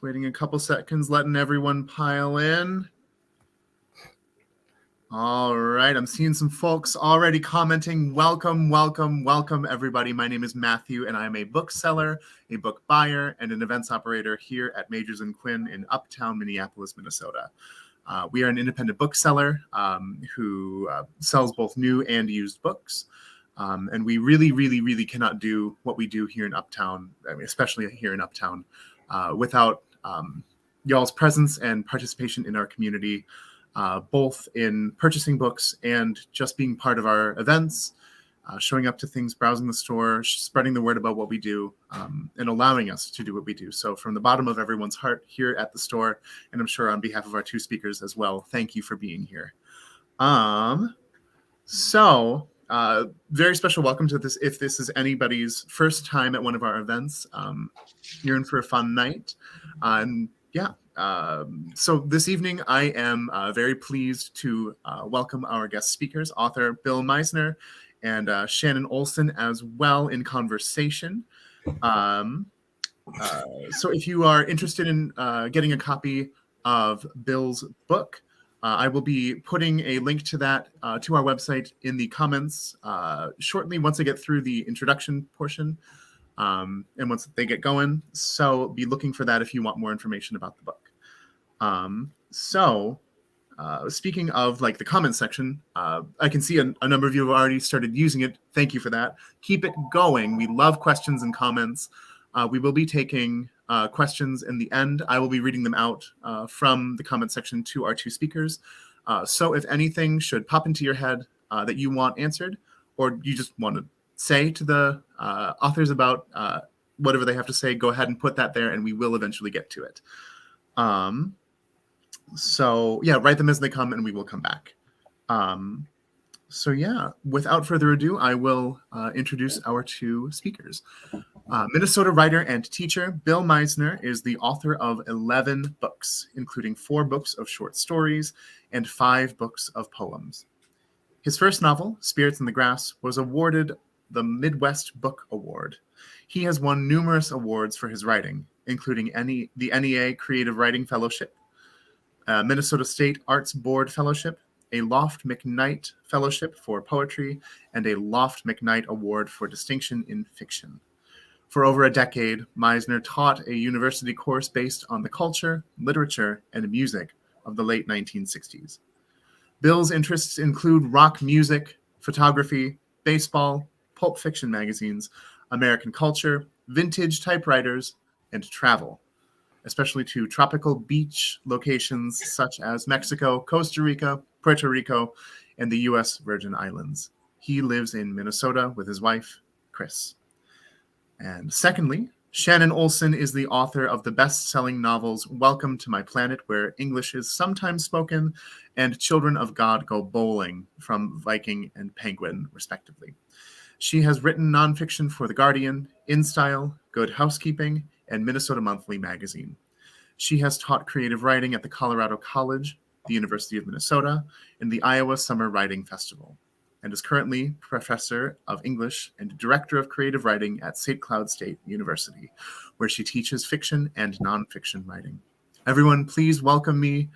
Just waiting a couple seconds, letting everyone pile in. All right, I'm seeing some folks already commenting. Welcome, welcome, welcome, everybody. My name is Matthew, and I'm a bookseller, a book buyer, and an events operator here at Majors & Quinn in Uptown Minneapolis, Minnesota. We are an independent bookseller who sells both new and used books. And we really cannot do what we do here in Uptown, I mean, especially here in Uptown, without y'all's presence and participation in our community, both in purchasing books and just being part of our events, showing up to things, browsing the store, spreading the word about what we do, and allowing us to do what we do. So from the bottom of everyone's heart here at the store, and I'm sure on behalf of our two speakers as well, thank you for being here. Very special welcome to this. If this is anybody's first time at one of our events, you're in for a fun night. So this evening, I am very pleased to welcome our guest speakers, author Bill Meissner and Shannon Olson as well in conversation. So if you are interested in getting a copy of Bill's book, I will be putting a link to that to our website in the comments shortly once I get through the introduction portion and once they get going. So be looking for that if you want more information about the book. Speaking of like the comment section, I can see a number of you have already started using it. Thank you for that. Keep it going. We love questions and comments. We will be taking questions in the end. I will be reading them out from the comment section to our two speakers. So if anything should pop into your head that you want answered, or you just want to say to the authors about whatever they have to say, go ahead and put that there and we will eventually get to it. Write them as they come and we will come back. Without further ado, I will introduce our two speakers. Minnesota writer and teacher Bill Meissner is the author of 11 books, including 4 books of short stories and 5 books of poems. His first novel, Spirits in the Grass, was awarded the Midwest Book Award. He has won numerous awards for his writing, including the NEA Creative Writing Fellowship, Minnesota State Arts Board Fellowship, a Loft McKnight Fellowship for Poetry, and a Loft McKnight Award for Distinction in Fiction. For over a decade, Meissner taught a university course based on the culture, literature, and music of the late 1960s. Bill's interests include rock music, photography, baseball, pulp fiction magazines, American culture, vintage typewriters, and travel, especially to tropical beach locations such as Mexico, Costa Rica, Puerto Rico, and the U.S. Virgin Islands. He lives in Minnesota with his wife, Chris. And secondly, Shannon Olson is the author of the best-selling novels Welcome to My Planet, Where English is Sometimes Spoken, and Children of God Go Bowling from Viking and Penguin, respectively. She has written nonfiction for The Guardian, InStyle, Good Housekeeping, and Minnesota Monthly magazine. She has taught creative writing at the Colorado College, the University of Minnesota, and the Iowa Summer Writing Festival, and is currently professor of English and director of creative writing at St. Cloud State University, where she teaches fiction and nonfiction writing. Everyone, please Everyone,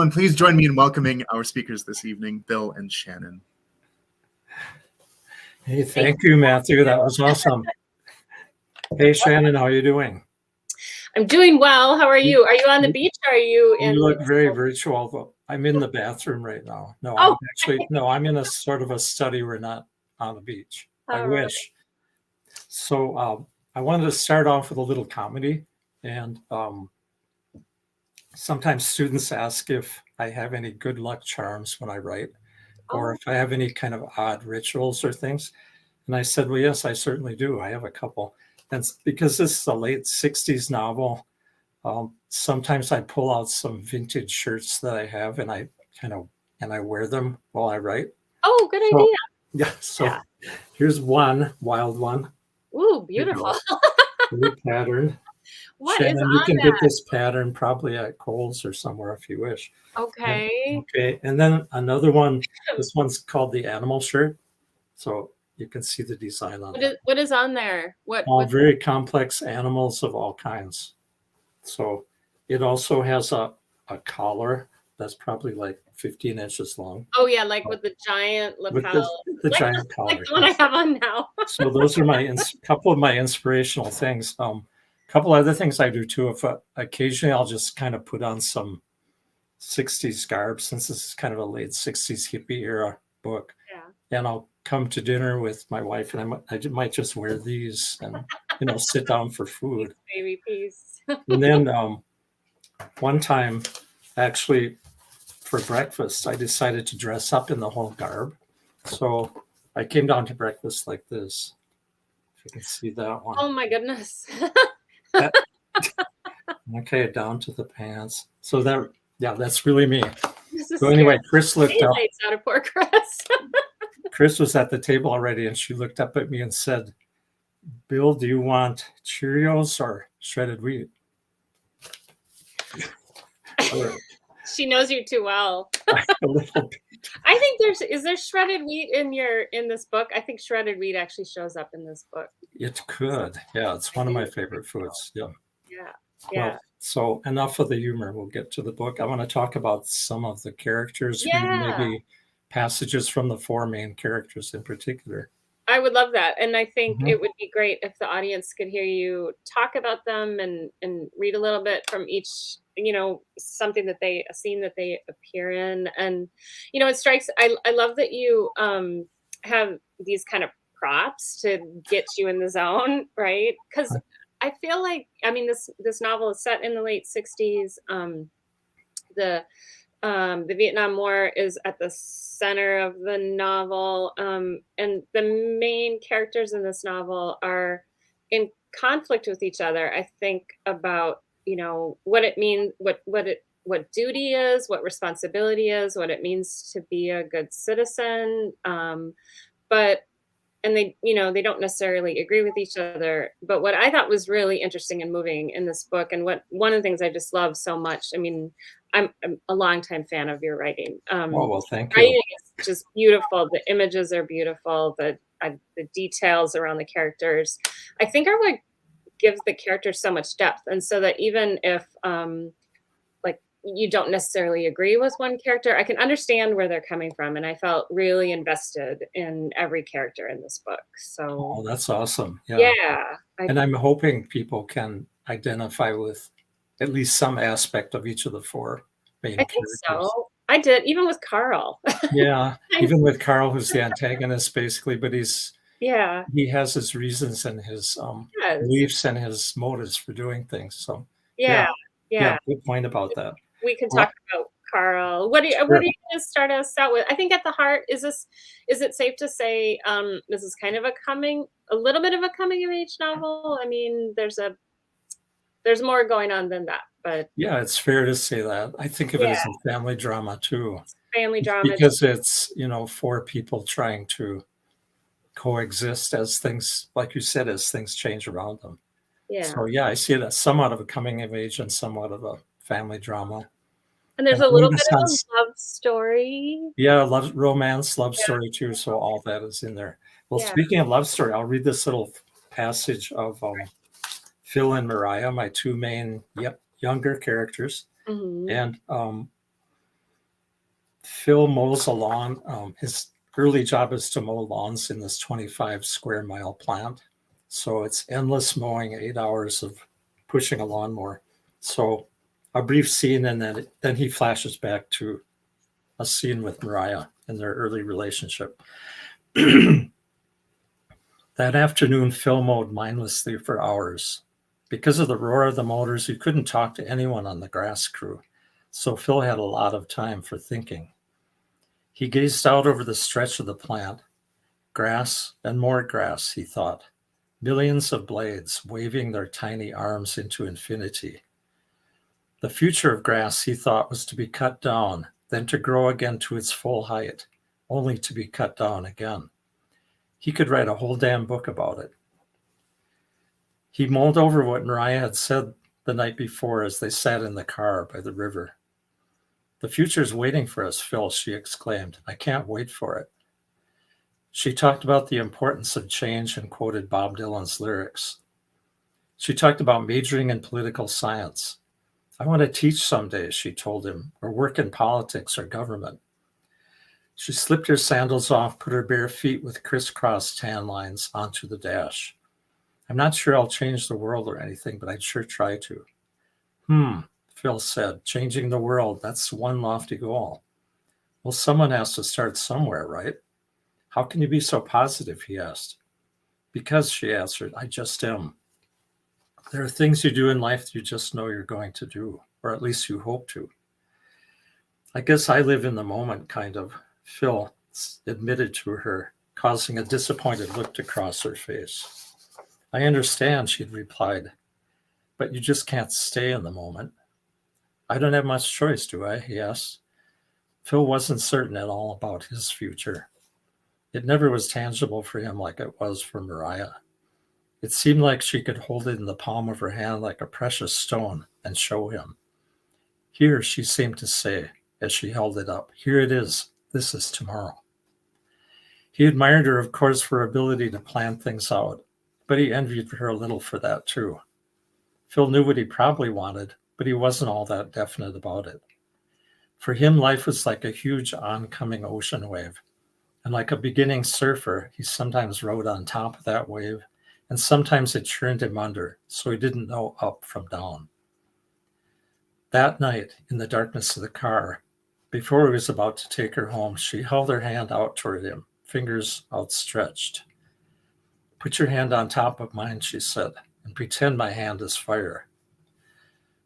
please join me in welcoming our speakers this evening, Bill and Shannon. Hey, thank you, Matthew. That was awesome. Hey, Shannon, how are you doing? I'm doing well. How are you? Are you on the beach? Or are you in? You look very virtual, though. I'm in the bathroom right now. No, I'm in a sort of a study. We're not on the beach. I wish. So I wanted to start off with a little comedy. And sometimes students ask if I have any good luck charms when I write, or if I have any kind of odd rituals or things. And I said, well, yes, I certainly do. I have a couple. And because this is a late 60s novel, sometimes I pull out some vintage shirts that I have and I wear them while I write. Oh, good idea. Yeah. So here's one wild one. Ooh, beautiful. New pattern. What Shannon, is on you can that? get this pattern probably at Kohl's or somewhere if you wish. Okay. Okay. And then another one, this one's called the animal shirt. So you can see the design on What is on there? All very complex animals of all kinds. So it also has a collar that's probably like 15 inches long. Oh yeah, like with the giant With lapel. the Like giant the, collar. like the one I have on now. So those are my couple of my inspirational things. Couple other things I do too. If occasionally I'll just kind of put on some 60s garb, since this is kind of a late 60s hippie era book. Yeah. And I'll come to dinner with my wife, and I might just wear these and sit down for food. Baby piece. And then one time, actually, for breakfast, I decided to dress up in the whole garb. So I came down to breakfast like this. If you can see that one. Oh my goodness. Okay, down to the pants. So that's really me. So Scary. anyway, Chris looked up. Out of poor Chris. Chris was at the table already, and she looked up at me and said, "Bill, do you want Cheerios or shredded wheat?" She knows you too well. A little bit. I think is there shredded wheat in this book? I think shredded wheat actually shows up in this book. It could. Yeah, it's one of my favorite foods. Yeah. Yeah. Well, so enough of the humor. We'll get to the book. I want to talk about some of the characters, maybe passages from the four main characters in particular. I would love that. And I think it would be great if the audience could hear you talk about them and read a little bit from each, a scene that they appear in. And, it strikes, I love that you have these kind of props to get you in the zone, right? Because I feel like, this novel is set in the late 60s. The Vietnam War is at the center of the novel, and the main characters in this novel are in conflict with each other. I think about what it means, what duty is, what responsibility is, what it means to be a good citizen. And they don't necessarily agree with each other. But what I thought was really interesting and moving in this book, and one of the things I just love so much, I'm a longtime fan of your writing. Well, thank you. Writing is just beautiful. The images are beautiful. The details around the characters, I think, are what gives the characters so much depth. And so that even if you don't necessarily agree with one character, I can understand where they're coming from. And I felt really invested in every character in this book. So that's awesome. Yeah. And I'm hoping people can identify with at least some aspect of each of the four main characters. So. I did, even with Carl. Yeah, even with Carl, who's the antagonist, basically, but he has his reasons and his beliefs and his motives for doing things. So yeah, good point about that. We can talk about Carl. What are you going to start us out with? I think at the heart is it safe to say this is kind of a little bit of a coming of age novel? There's more going on than that, but yeah, it's fair to say that. I think of it as a family drama too. Family drama because it's four people trying to coexist as things, like you said, as things change around them. Yeah. So yeah, I see it as somewhat of a coming of age and somewhat of a family drama. And there's a little bit of a love story. Yeah, romance, love story too. So all that is in there. Well, speaking of love story, I'll read this little passage of Phil and Mariah, my two main younger characters. And Phil mows a lawn. His early job is to mow lawns in this 25 square mile plant. So it's endless mowing, 8 hours of pushing a lawnmower. So a brief scene, and then he flashes back to a scene with Mariah in their early relationship. That afternoon, Phil mowed mindlessly for hours. Because of the roar of the motors, he couldn't talk to anyone on the grass crew. So Phil had a lot of time for thinking. He gazed out over the stretch of the plant. Grass and more grass, he thought. Millions of blades waving their tiny arms into infinity. The future of grass, he thought, was to be cut down, then to grow again to its full height, only to be cut down again. He could write a whole damn book about it. He mulled over what Mariah had said the night before as they sat in the car by the river. "The future's waiting for us, Phil," she exclaimed. "I can't wait for it." She talked about the importance of change and quoted Bob Dylan's lyrics. She talked about majoring in political science. I want to teach someday, she told him, or work in politics or government. She slipped her sandals off, put her bare feet with crisscross tan lines onto the dash. I'm not sure I'll change the world or anything, but I'd sure try to. Phil said, changing the world, that's one lofty goal. Well, someone has to start somewhere, right? How can you be so positive, he asked. Because, she answered, I just am. There are things you do in life that you just know you're going to do, or at least you hope to. I guess I live in the moment, kind of, Phil admitted to her, causing a disappointed look to cross her face. I understand, she'd replied, but you just can't stay in the moment. I don't have much choice, do I? He asked. Phil wasn't certain at all about his future. It never was tangible for him like it was for Mariah. It seemed like she could hold it in the palm of her hand like a precious stone and show him. Here, she seemed to say, as she held it up, here it is. This is tomorrow. He admired her, of course, for her ability to plan things out, but he envied her a little for that too. Phil knew what he probably wanted, but he wasn't all that definite about it. For him, life was like a huge oncoming ocean wave. And like a beginning surfer, he sometimes rode on top of that wave, and sometimes it churned him under, so he didn't know up from down. That night, in the darkness of the car, before he was about to take her home, she held her hand out toward him, fingers outstretched. Put your hand on top of mine, she said, and pretend my hand is fire.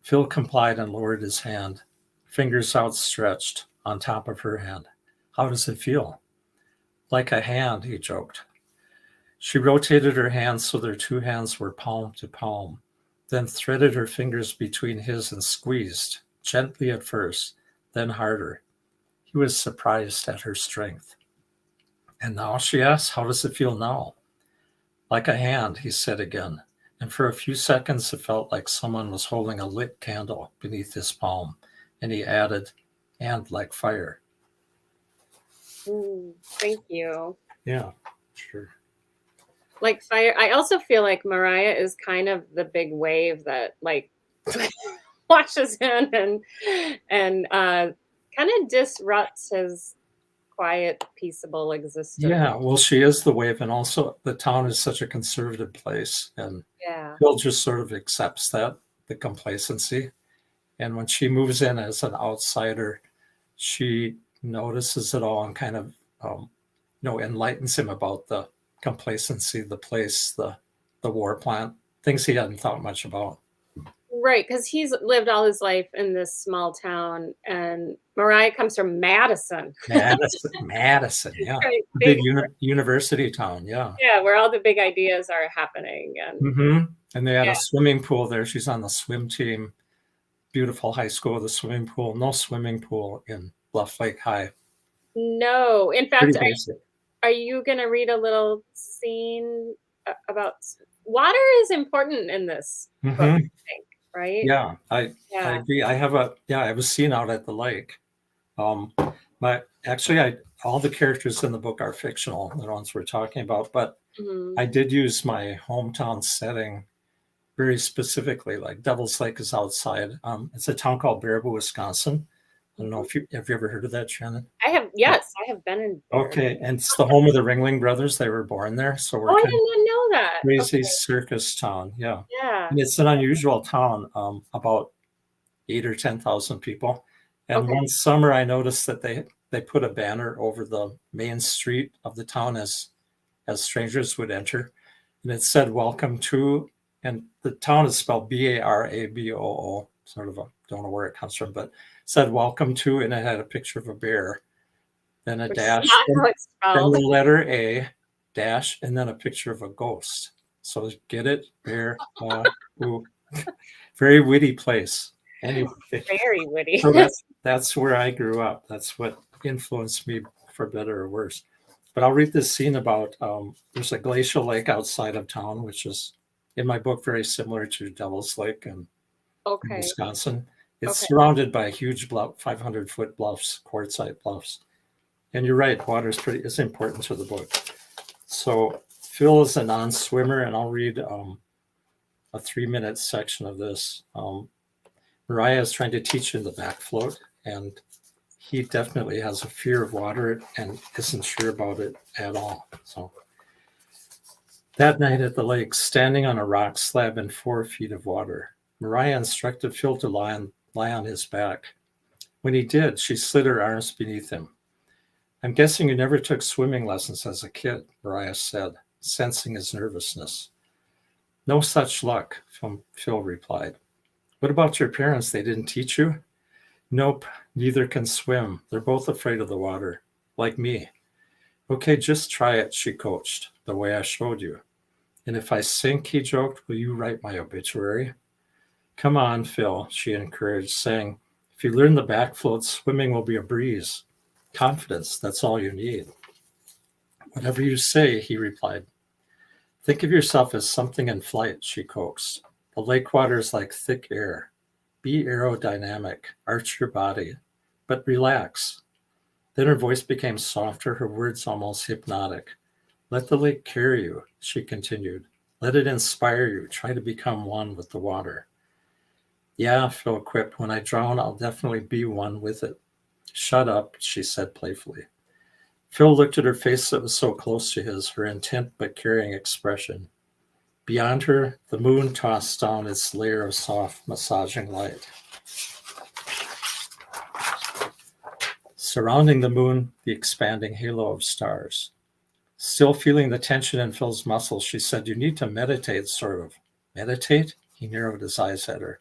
Phil complied and lowered his hand, fingers outstretched on top of her hand. How does it feel? Like a hand, he joked. She rotated her hands so their two hands were palm to palm, then threaded her fingers between his and squeezed, gently at first, then harder. He was surprised at her strength. And now, she asked, how does it feel now? Like a hand, he said again, and for a few seconds it felt like someone was holding a lit candle beneath his palm, and he added, and like fire. Thank you. Yeah, sure. Like fire. I also feel like Mariah is kind of the big wave that like washes in and kind of disrupts his quiet, peaceable existence. Yeah, well, she is the wave, and also the town is such a conservative place, and Yeah. Phil just sort of accepts that, the complacency. And when she moves in as an outsider, she notices it all and kind of, enlightens him about the complacency, the place, the war plant, things he hadn't thought much about. Right, because he's lived all his life in this small town, and Mariah comes from Madison. Madison, yeah. Right, Big university town, yeah. Yeah, where all the big ideas are happening. And And they had a swimming pool there. She's on the swim team. Beautiful high school with a swimming pool. No swimming pool in Bluff Lake High. No, in fact, Pretty basic. are you going to read a little scene about water is important in this book, I think, right? Yeah, I agree. I have a scene out at the lake. All the characters in the book are fictional, the ones we're talking about, but I did use my hometown setting very specifically. Like Devil's Lake is outside. It's a town called Baraboo, Wisconsin. I don't know if have you ever heard of that, Shannon? I have. Yes, I have been in. Okay, and it's the home of the Ringling Brothers. They were born there, so we're I did not know that. crazy circus town. Yeah, yeah. And it's an unusual town. About 8,000 or 10,000 people. And one summer, I noticed that they put a banner over the main street of the town as strangers would enter, and it said "Welcome to." And the town is spelled Baraboo. Sort of don't know where it comes from, but it said "Welcome to," and it had a picture of a bear, then a dash, then the letter A, dash, and then a picture of a ghost. So get it, bear. Very witty place. Anyway, very witty. So that's where I grew up. That's what influenced me, for better or worse. But I'll read this scene about there's a glacial lake outside of town, which is in my book very similar to Devil's Lake in Wisconsin. It's surrounded by huge 500-foot bluffs, quartzite bluffs. And you're right, water is important to the book. So Phil is a non-swimmer, and I'll read a 3-minute section of this. Mariah is trying to teach him the back float, and he definitely has a fear of water and isn't sure about it at all. So that night at the lake, standing on a rock slab in 4 feet of water, Mariah instructed Phil to lie on his back. When he did, she slid her arms beneath him. I'm guessing you never took swimming lessons as a kid, Mariah said, sensing his nervousness. No such luck, Phil replied. What about your parents? They didn't teach you? Nope, neither can swim. They're both afraid of the water, like me. Okay, just try it, she coached, the way I showed you. And if I sink, he joked, will you write my obituary? Come on, Phil, she encouraged, saying, if you learn the back float, swimming will be a breeze. Confidence, that's all you need. Whatever you say, he replied. Think of yourself as something in flight, she coaxed. The lake water is like thick air. Be aerodynamic, arch your body, but relax. Then her voice became softer, her words almost hypnotic. Let the lake carry you, she continued. Let it inspire you. Try to become one with the water. Yeah, Phil quipped, when I drown, I'll definitely be one with it. Shut up, she said playfully. Phil looked at her face that was so close to his, her intent but caring expression. Beyond her, the moon tossed down its layer of soft, massaging light. Surrounding the moon, the expanding halo of stars. Still feeling the tension in Phil's muscles, she said, you need to meditate, sort of. Meditate? He narrowed his eyes at her.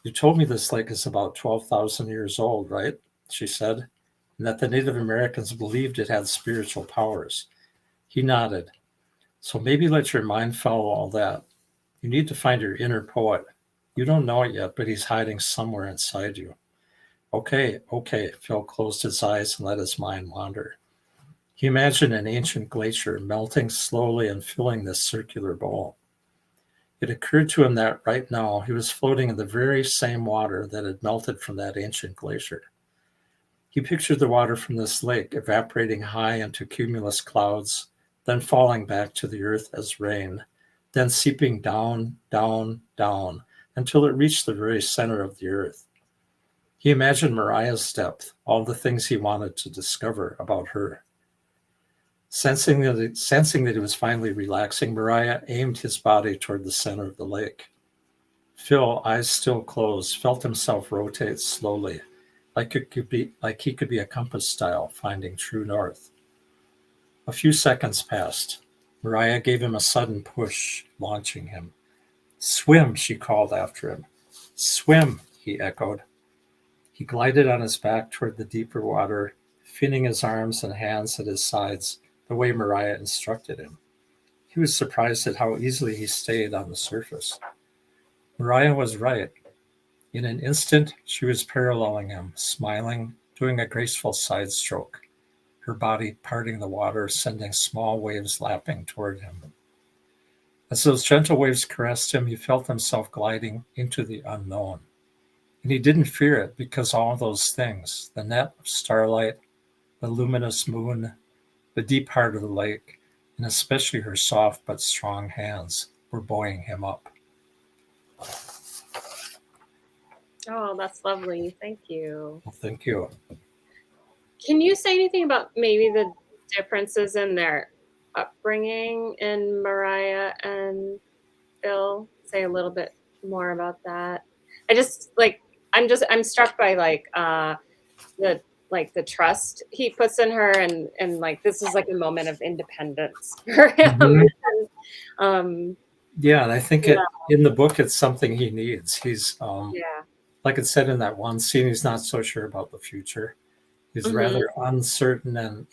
You told me this lake is about 12,000 years old, right? She said, and that the Native Americans believed it had spiritual powers. He nodded. So maybe let your mind follow all that. You need to find your inner poet. You don't know it yet, but he's hiding somewhere inside you. Okay. Phil closed his eyes and let his mind wander. He imagined an ancient glacier melting slowly and filling this circular bowl. It occurred to him that right now he was floating in the very same water that had melted from that ancient glacier. He pictured the water from this lake evaporating high into cumulus clouds, then falling back to the earth as rain, then seeping down, down, down, until it reached the very center of the earth. He imagined Mariah's depth, all the things he wanted to discover about her. Sensing that he was finally relaxing, Mariah aimed his body toward the center of the lake. Phil, eyes still closed, felt himself rotate slowly, like he could be a compass dial finding true north. A few seconds passed. Mariah gave him a sudden push, launching him. Swim, she called after him. Swim, he echoed. He glided on his back toward the deeper water, finning his arms and hands at his sides, the way Mariah instructed him. He was surprised at how easily he stayed on the surface. Mariah was right. In an instant, she was paralleling him, smiling, doing a graceful side stroke, her body parting the water, sending small waves lapping toward him. As those gentle waves caressed him, he felt himself gliding into the unknown. And he didn't fear it because all those things, the net of starlight, the luminous moon, the deep heart of the lake, and especially her soft but strong hands, were buoying him up. Oh, that's lovely. Thank you. Well, thank you. Can you say anything about maybe the differences in their upbringing in Mariah and Phil? Say a little bit more about that. I'm struck by the trust he puts in her, and like this is like a moment of independence for him. Mm-hmm. Yeah, and I think in the book it's something he needs. He's like it said in that one scene, he's not so sure about the future. He's rather uncertain and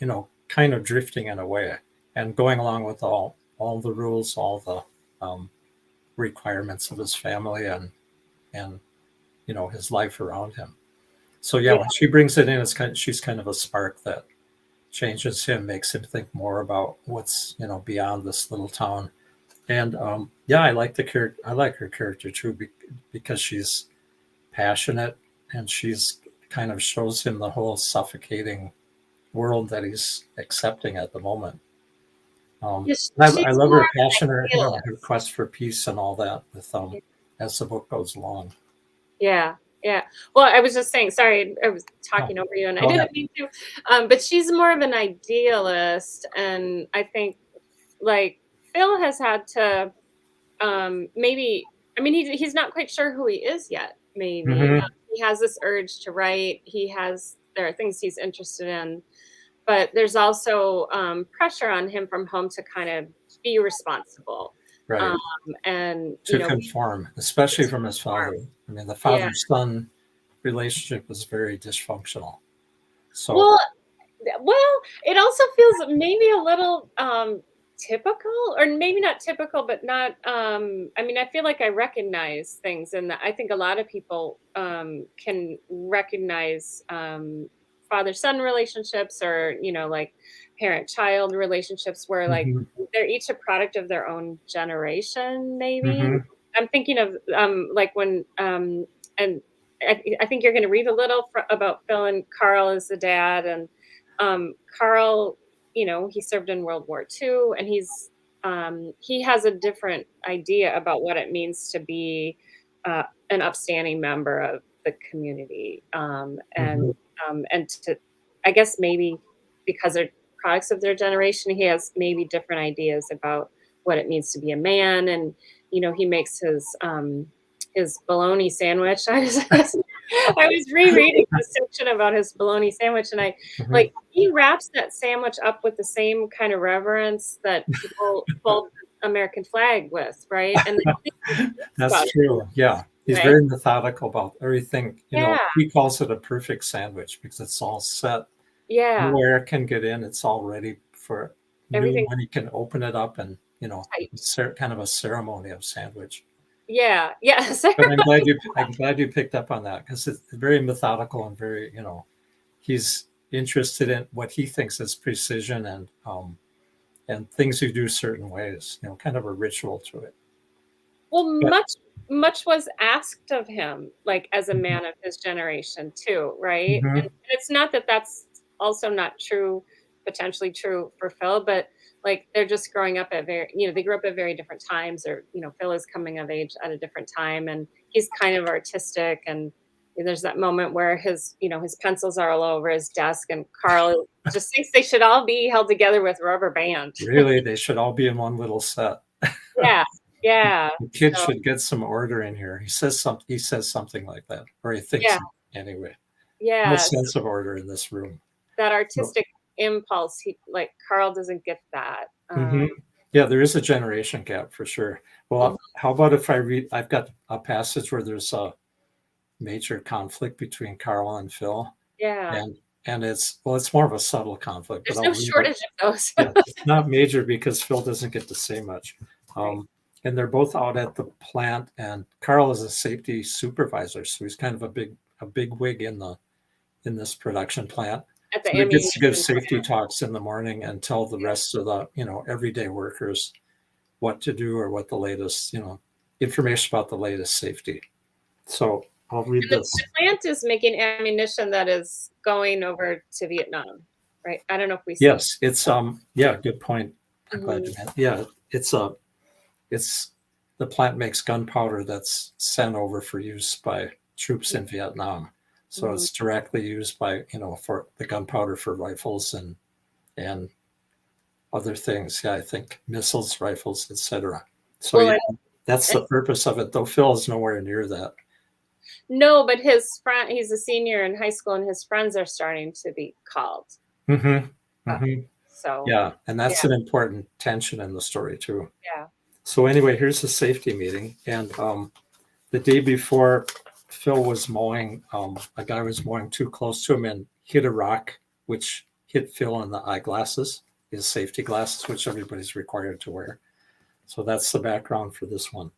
kind of drifting in a way and going along with all the rules, all the requirements of his family and his life around him. So when she brings it in, she's kind of a spark that changes him, makes him think more about what's beyond this little town. And I like her character too because she's passionate and she's kind of shows him the whole suffocating world that he's accepting at the moment. Yes, I she's love more her of an passion, her idealist. quest for peace and all that with as the book goes along. Yeah, yeah. Well, I was just saying, sorry, I was Oh, talking over you and I go ahead. didn't mean to. But she's more of an idealist, and I think like Phil has had to maybe I mean he's not quite sure who he is yet, maybe. Hmm. He has this urge to write. There are things he's interested in, but there's also pressure on him from home to kind of be responsible. Right. Um, and To conform, especially from his farm. father. I mean, the Yeah. father-son relationship was very dysfunctional. So, Well, it also feels maybe a little, typical or maybe not typical, but not, I mean, I feel like I recognize things and I think a lot of people, can recognize, father-son relationships or, like parent-child relationships where like mhm, they're each a product of their own generation, maybe. mhm, I'm thinking of, like when, and I think you're going to read a little about Phil and Carl as the dad, and Carl, he served in World War II, and he has a different idea about what it means to be an upstanding member of the community, mhm, and to, I guess maybe because they're products of their generation, he has maybe different ideas about what it means to be a man, and he makes his bologna sandwich. I was rereading the section about his bologna sandwich, and mhm. he wraps that sandwich up with the same kind of reverence that people fold American flag with, right? And they think about That's it, true. Yeah. He's right? very methodical about everything. Yeah, He calls it a perfect sandwich because it's all set. yeah. No air can get in. It's all ready for noon Everything's when he can open it up and, tight. kind of a ceremony of sandwich. Yeah, yes. But I'm glad you picked up on that because it's very methodical and very, he's interested in what he thinks is precision and things you do certain ways, kind of a ritual to it. Well, But much was asked of him, like, as a man of his generation too, right? And mhm, it's not that that's also not true, potentially true for Phil, but, like, they're just growing up at they grew up at very different times or, Phil is coming of age at a different time, and he's kind of artistic, and there's that moment where his pencils are all over his desk, and Carl just thinks they should all be held together with rubber band. really, they should all be in one little set. Yeah, yeah. The kid So, should get some order in here. He says something like that, or he thinks yeah, it anyway. No yeah. sense of order in this room. That So, artistic impulse, Carl doesn't get that. mhm. Yeah, there is a generation gap for sure. Mhm. Well, how about if I read? I've got a passage where there's a major conflict between Carl and Phil, Yeah, and it's more of a subtle conflict, but there's I'll no read it. shortage of those. Yeah, it's not major because Phil doesn't get to say much. Right. And they're both out at the plant, and Carl is a safety supervisor, so he's kind of a big wig in this production plant. At the So he gets to give ammunition safety plant. talks in the morning and tell the rest of the everyday workers what to do or what the latest information about the latest safety. So I'll read And the this. plant is making ammunition that is going over to Vietnam, right? I don't know if we see. Yes, it's yeah, good point. I'm glad Mhm. you meant. Yeah, it's the plant makes gunpowder that's sent over for use by troops in Vietnam. So Mhm. it's directly used by for the gunpowder for rifles and other things. Yeah, I think missiles, rifles, etc. So Well, yeah, that's and the purpose of it. Though Phil is nowhere near that. no, but he's a senior in high school, and his friends are starting to be called Hmm. up. Hmm. So, Yeah, and that's yeah, an important tension in the story too. yeah. So anyway, here's the safety meeting, and the day before, Phil was mowing. A guy was mowing too close to him and hit a rock, which hit Phil in the eyeglasses, his safety glasses, which everybody's required to wear. So that's the background for this one.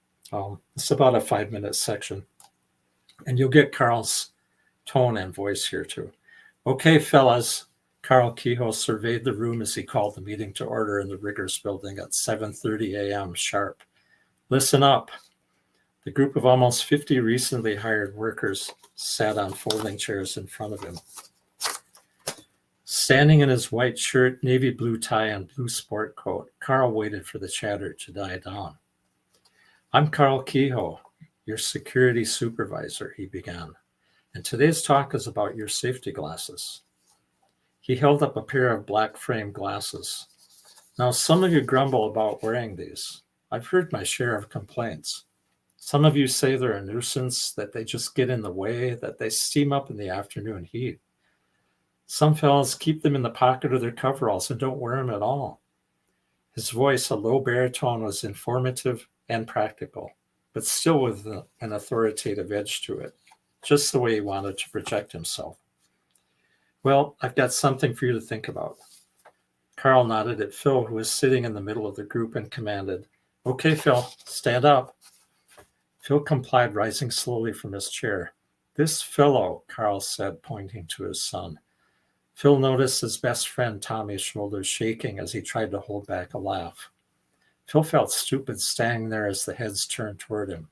It's about a 5-minute section, and you'll get Carl's tone and voice here too. Okay, fellas. Carl Kehoe surveyed the room as he called the meeting to order in the Riggers building at 7:30 a.m. sharp. Listen up. The group of almost 50 recently hired workers sat on folding chairs in front of him. Standing in his white shirt, navy blue tie, and blue sport coat, Carl waited for the chatter to die down. "I'm Carl Kehoe, your security supervisor," he began, "and today's talk is about your safety glasses." He held up a pair of black frame glasses. "Now, some of you grumble about wearing these. I've heard my share of complaints. Some of you say they're a nuisance, that they just get in the way, that they steam up in the afternoon heat. Some fellows keep them in the pocket of their coveralls and don't wear them at all." His voice, a low baritone, was informative and practical, but still with an authoritative edge to it, just the way he wanted to project himself. "Well, I've got something for you to think about." Carl nodded at Phil, who was sitting in the middle of the group, and commanded, "Okay, Phil, stand up." Phil complied, rising slowly from his chair. "This fellow," Carl said, pointing to his son. Phil noticed his best friend Tommy's shoulders shaking as he tried to hold back a laugh. Phil felt stupid standing there as the heads turned toward him.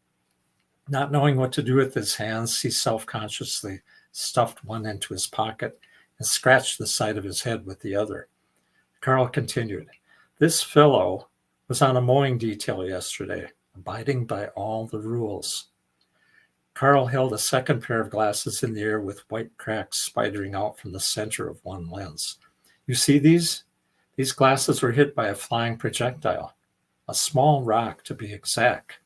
Not knowing what to do with his hands, he self-consciously stuffed one into his pocket and scratched the side of his head with the other. Carl continued, "This fellow was on a mowing detail yesterday, abiding by all the rules." Carl held a second pair of glasses in the air with white cracks spidering out from the center of one lens. "You see these? These glasses were hit by a flying projectile, a small rock to be exact.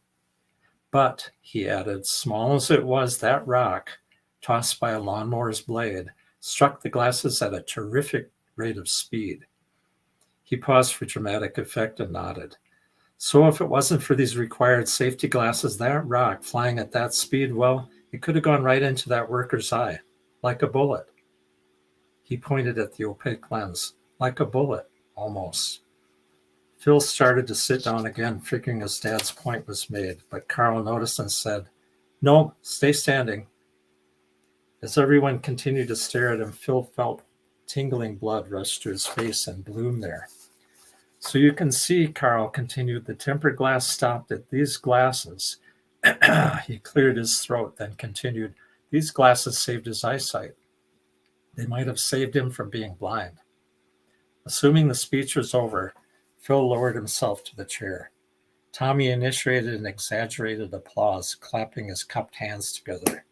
But," he added, "small as it was, that rock, tossed by a lawnmower's blade, struck the glasses at a terrific rate of speed." He paused for dramatic effect and nodded. "So if it wasn't for these required safety glasses, that rock flying at that speed, well, it could have gone right into that worker's eye, like a bullet." He pointed at the opaque lens. "Like a bullet, almost." Phil started to sit down again, figuring his dad's point was made, but Carl noticed and said, "No, stay standing." As everyone continued to stare at him, Phil felt tingling blood rush to his face and bloom there. "So you can see," Carl continued, "the tempered glass stopped at these glasses." He cleared his throat, then continued, "These glasses saved his eyesight. They might have saved him from being blind." Assuming the speech was over, Phil lowered himself to the chair. Tommy initiated an exaggerated applause, clapping his cupped hands together.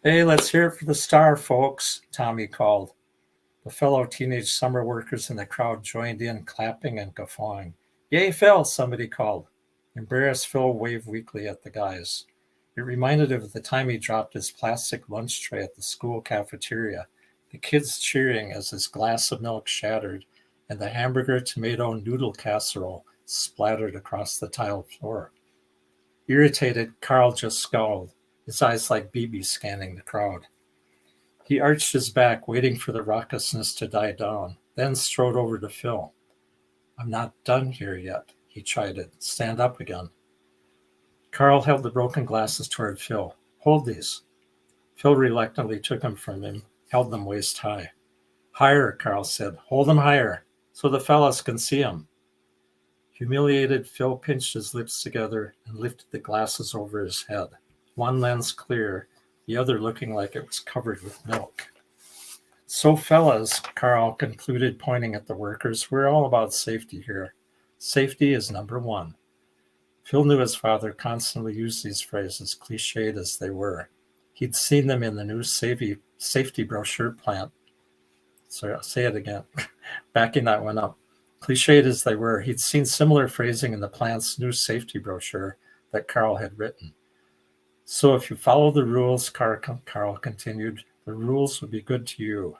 "Hey, let's hear it for the star, folks," Tommy called. The fellow teenage summer workers in the crowd joined in, clapping and guffawing. "Yay, Phil," somebody called. Embarrassed, Phil waved weakly at the guys. It reminded him of the time he dropped his plastic lunch tray at the school cafeteria, the kids cheering as his glass of milk shattered and the hamburger tomato noodle casserole splattered across the tiled floor. Irritated, Carl just scowled, his eyes like BBs scanning the crowd. He arched his back, waiting for the raucousness to die down, then strode over to Phil. "I'm not done here yet," he chided. "Stand up again." Carl held the broken glasses toward Phil. "Hold these." Phil reluctantly took them from him, held them waist high. "Higher," Carl said. "Hold them higher, so the fellas can see them." Humiliated, Phil pinched his lips together and lifted the glasses over his head, one lens clear, the other looking like it was covered with milk. "So, fellas," Carl concluded, pointing at the workers, "we're all about safety here. Safety is number one." Phil knew his father constantly used these phrases, cliched as they were. He'd seen them in the new safety brochure plant. Sorry, I'll say it again, backing that one up. Cliched as they were, he'd seen similar phrasing in the plant's new safety brochure that Carl had written. "So if you follow the rules," Carl continued, "the rules will be good to you.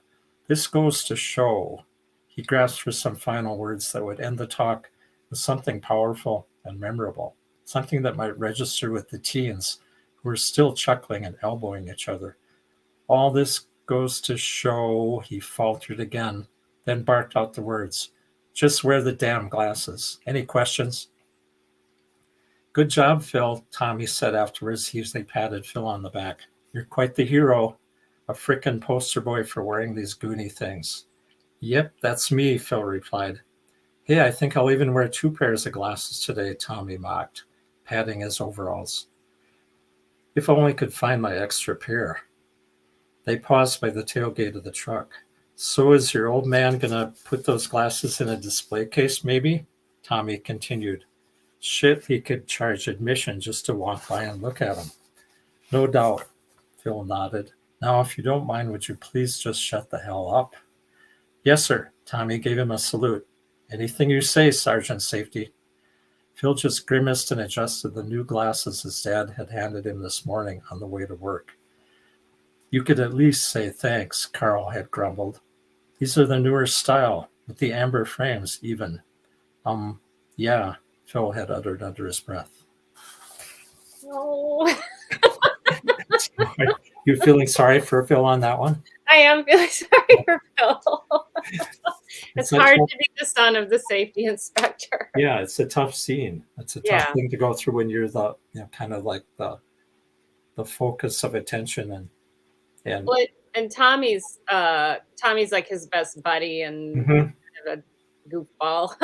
This goes to show." He grasped for some final words that would end the talk with something powerful and memorable, something that might register with the teens who were still chuckling and elbowing each other. "All this goes to show," he faltered again, then barked out the words, "just wear the damn glasses. Any questions?" "Good job, Phil," Tommy said afterwards as they patted Phil on the back. "You're quite the hero, a frickin' poster boy for wearing these goony things." "Yep, that's me," Phil replied. "Hey, I think I'll even wear 2 pairs of glasses today," Tommy mocked, patting his overalls. "If only I could find my extra pair." They paused by the tailgate of the truck. So is your old man going to put those glasses in a display case, maybe? Tommy continued. Shit, he could charge admission just to walk by and look at them. No doubt, Phil nodded. Now, if you don't mind, would you please just shut the hell up? Yes, sir. Tommy gave him a salute. Anything you say, Sergeant Safety. Phil just grimaced and adjusted the new glasses his dad had handed him this morning on the way to work. You could at least say thanks, Carl had grumbled. These are the newer style, with the amber frames, even. Yeah, Phil had uttered under his breath. Oh, You feeling sorry for Phil on that one? I am feeling sorry for Phil. It's hard tough, to be the son of the safety inspector. Yeah, it's a tough scene. It's a tough thing to go through when you're the, kind of like the focus of attention and Tommy's like his best buddy and kind of a goofball.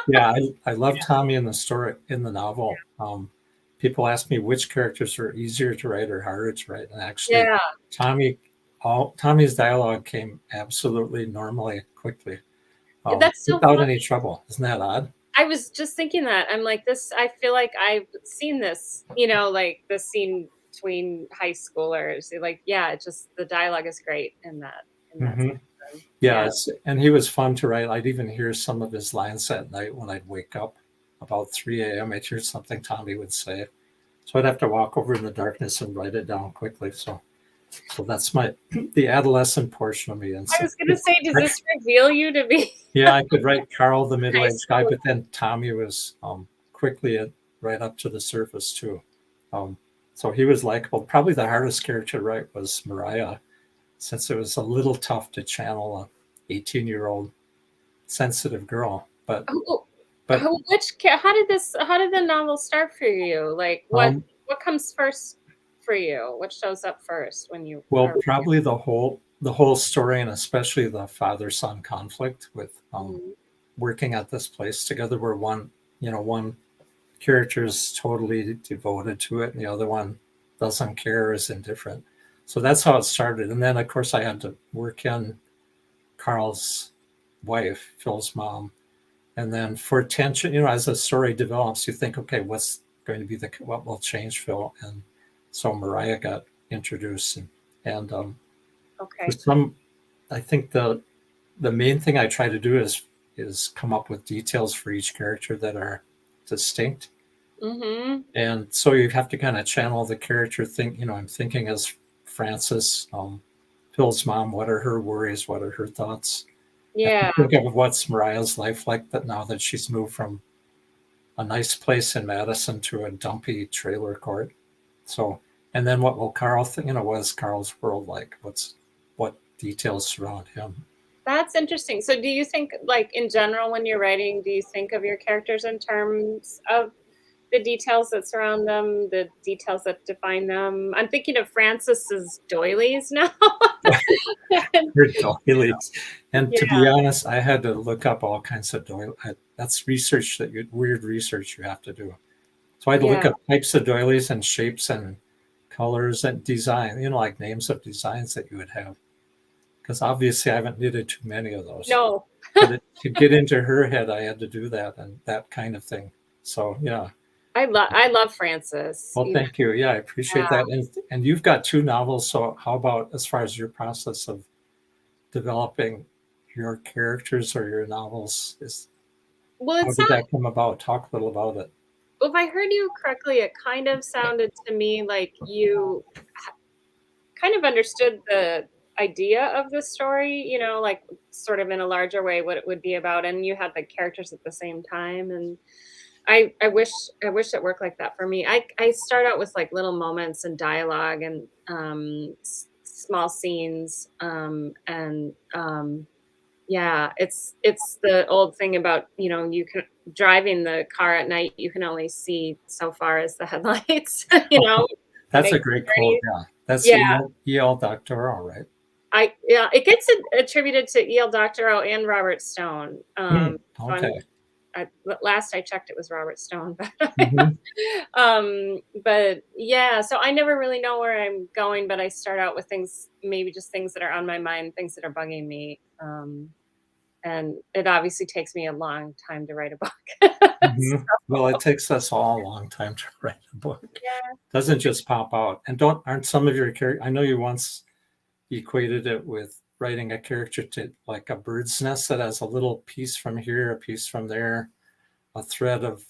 Yeah, I love Tommy in the story, in the novel. People ask me which characters are easier to write or harder to write, and actually, Tommy's dialogue came absolutely normally, quickly, that's so without funny. any trouble. Isn't that odd? I was just thinking that. I'm like, this. I feel like I've seen this. Like the scene between high schoolers. Like, yeah, it's just the dialogue is great in that. Yeah. And he was fun to write. I'd even hear some of his lines at night when I'd wake up about 3 a.m. I'd hear something Tommy would say. So I'd have to walk over in the darkness and write it down quickly. So that's the adolescent portion of me. And I was going to say, does this reveal you to be? Yeah, I could write Carl, the middle-aged guy, but then Tommy was quickly right up to the surface too. So he was likable. Probably the hardest character to write was Mariah, since it was a little tough to channel a 18-year-old sensitive girl. But how did the novel start for you? Like what comes first for you? What shows up first when you? Well, probably the whole story, and especially the father-son conflict with working at this place together, where one character is totally devoted to it and the other one doesn't care, is indifferent. So that's how it started. And then, of course, I had to work in Carl's wife, Phil's mom. And then for tension, as the story develops, you think, okay, what's going to be what will change Phil? And so Mariah got introduced. And for I think the main thing I try to do is come up with details for each character that are distinct. Mm-hmm. And so you have to kind of channel the character. I'm thinking as Frances, Phil's mom, what are her worries? What are her thoughts? Yeah. Think of what's Mariah's life like, but now that she's moved from a nice place in Madison to a dumpy trailer court. So, and then what will Carl think? What is Carl's world like? What details surround him? That's interesting. So do you think, like, in general, when you're writing, do you think of your characters in terms of the details that surround them, the details that define them? I'm thinking of Frances's doilies now. Her doilies. And to be honest, I had to look up all kinds of doilies. That's weird research you have to do. So I had to look up types of doilies and shapes and colors and design, like names of designs that you would have. Because obviously I haven't knitted too many of those. No. But to get into her head, I had to do that and that kind of thing. So, yeah. I love Frances. Well, thank you. Yeah, I appreciate that. And you've got 2 novels. So how about as far as your process of developing your characters or your novels? How did that come about? Talk a little about it. Well, if I heard you correctly, it kind of sounded to me like you kind of understood the idea of the story, like sort of in a larger way what it would be about, and you had the characters at the same time. And I wish it worked like that for me. I start out with like little moments and dialogue and small scenes, it's the old thing about you can driving the car at night, you can only see so far as the headlights. That's a great quote. Yeah, that's E.L. Doctorow, right? It gets attributed to E.L. Doctorow and Robert Stone. Okay. last I checked, it was Robert Stone. Mhm. But yeah, so I never really know where I'm going, but I start out with things, maybe just things that are on my mind, things that are bugging me. And it obviously takes me a long time to write a book. Mhm. Well, So, it takes us all a long time to write a book. yeah. Doesn't just pop out. And aren't some of your characters? I know you once equated it with writing a character to like a bird's nest that has a little piece from here, a piece from there, a thread of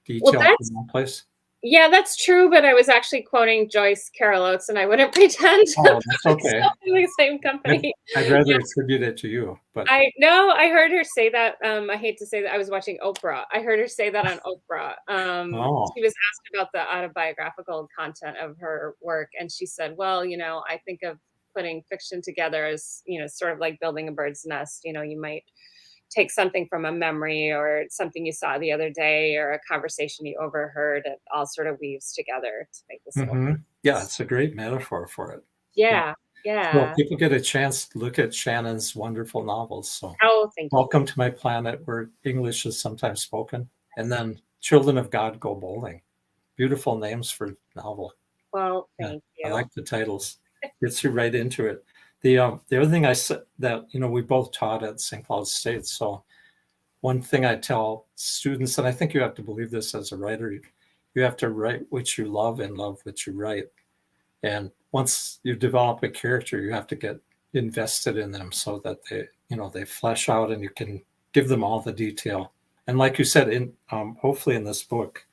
Well, detail from that's one place. yeah, that's true, but I was actually quoting Joyce Carol Oates, and I wouldn't pretend to Oh, put that's okay. myself in the same I'd, company. I'd rather attribute it to you, but I no, I heard her say that. I hate to say that I was watching Oprah. I heard her say that on Oprah. oh, She was asked about the autobiographical content of her work, and she said, "Well, I think of putting fiction together as, sort of like building a bird's nest. You might take something from a memory or something you saw the other day or a conversation you overheard. It all sort of weaves together to make this little." yeah, it's a great metaphor for it. Yeah. Yeah, Well, yeah. people get a chance to look at Shannon's wonderful novels. So, Oh, thank you. welcome to my planet where English is sometimes spoken. And then Children of God Go Bowling. Beautiful names for novel. Well, Yeah, thank I you. like the titles. Gets you right into it. The other thing I said that we both taught at St. Cloud State. So one thing I tell students, and I think you have to believe this as a writer, you have to write what you love and love what you write. And once you develop a character, you have to get invested in them so that they flesh out and you can give them all the detail. And like you said, in hopefully in this book,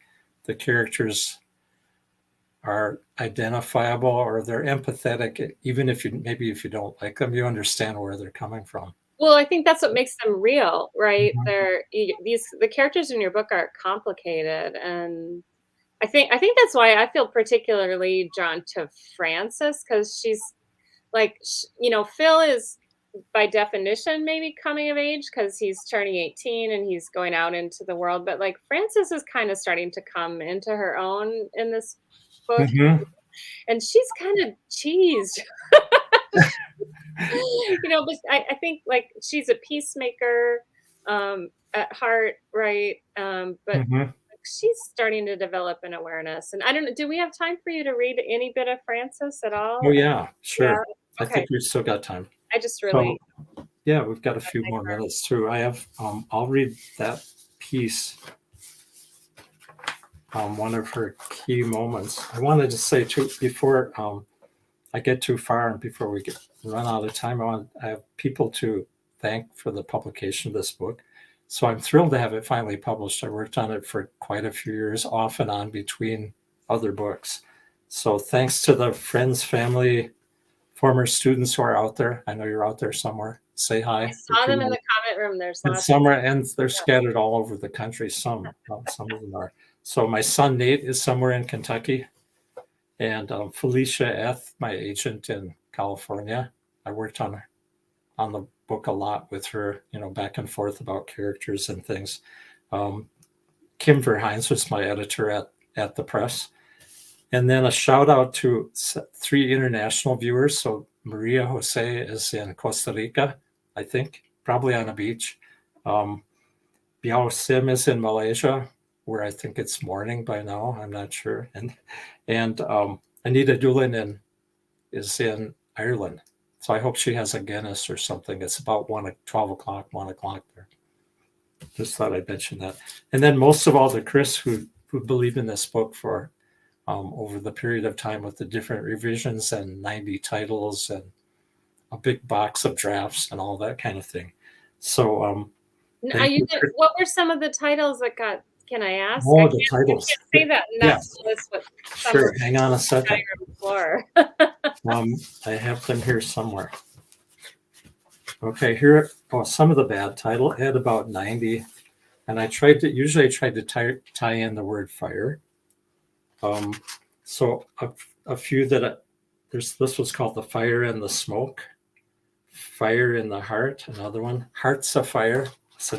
the characters are identifiable or they're empathetic, even if you don't like them, you understand where they're coming from. Well, I think that's what makes them real, right? Mhm. The characters in your book are complicated, and I think that's why I feel particularly drawn to Frances, because she's like, Phil is by definition maybe coming of age because he's turning 18 and he's going out into the world, but like Frances is kind of starting to come into her own in this book, Mhm. and she's kind of cheesed. But I think like she's a peacemaker at heart, right? But Mhm. she's starting to develop an awareness. And I don't know, do we have time for you to read any bit of Francis at Oh all? yeah, Yeah. sure. I Okay. think we've still got time. I just So really yeah, we've got a few like more her. minutes too. I have I'll read that piece, one of her key moments. I wanted to say too before I get too far and before we run out of time, I have people to thank for the publication of this book. So I'm thrilled to have it finally published. I worked on it for quite a few years, off and on between other books. So thanks to the friends, family, former students who are out there. I know you're out there somewhere. Say I hi. saw them in the comment room. There's And lots of some are, and they're scattered all over the country. Some of them are. So my son Nate is somewhere in Kentucky, and Felicia F., my agent in California. I worked on the book a lot with her, back and forth about characters and things. Kim Verhines was my editor at the press. And then a shout out to 3 international viewers. So Maria Jose is in Costa Rica, I think, probably on a beach. Biao Sim is in Malaysia, where I think it's morning by now. I'm not sure. And Anita Doolin is in Ireland. So I hope she has a Guinness or something. It's about 12 o'clock, 1 o'clock there. Just thought I'd mention that. And then most of all to Chris, who believed in this book for over the period of time with the different revisions and 90 titles and a big box of drafts and all that kind of thing. So Are thank you you. what were some of the titles that got, can I ask? Oh, the titles. I can't say that and not Yes, tell us what some sure. of Hang on a second. the floor. I have them here somewhere. Okay, here. Oh, some of the bad title had about 90, and I tried to tie in the word fire. So a few that this was called The Fire and the Smoke, Fire in the Heart. Another one, Hearts of Fire. So,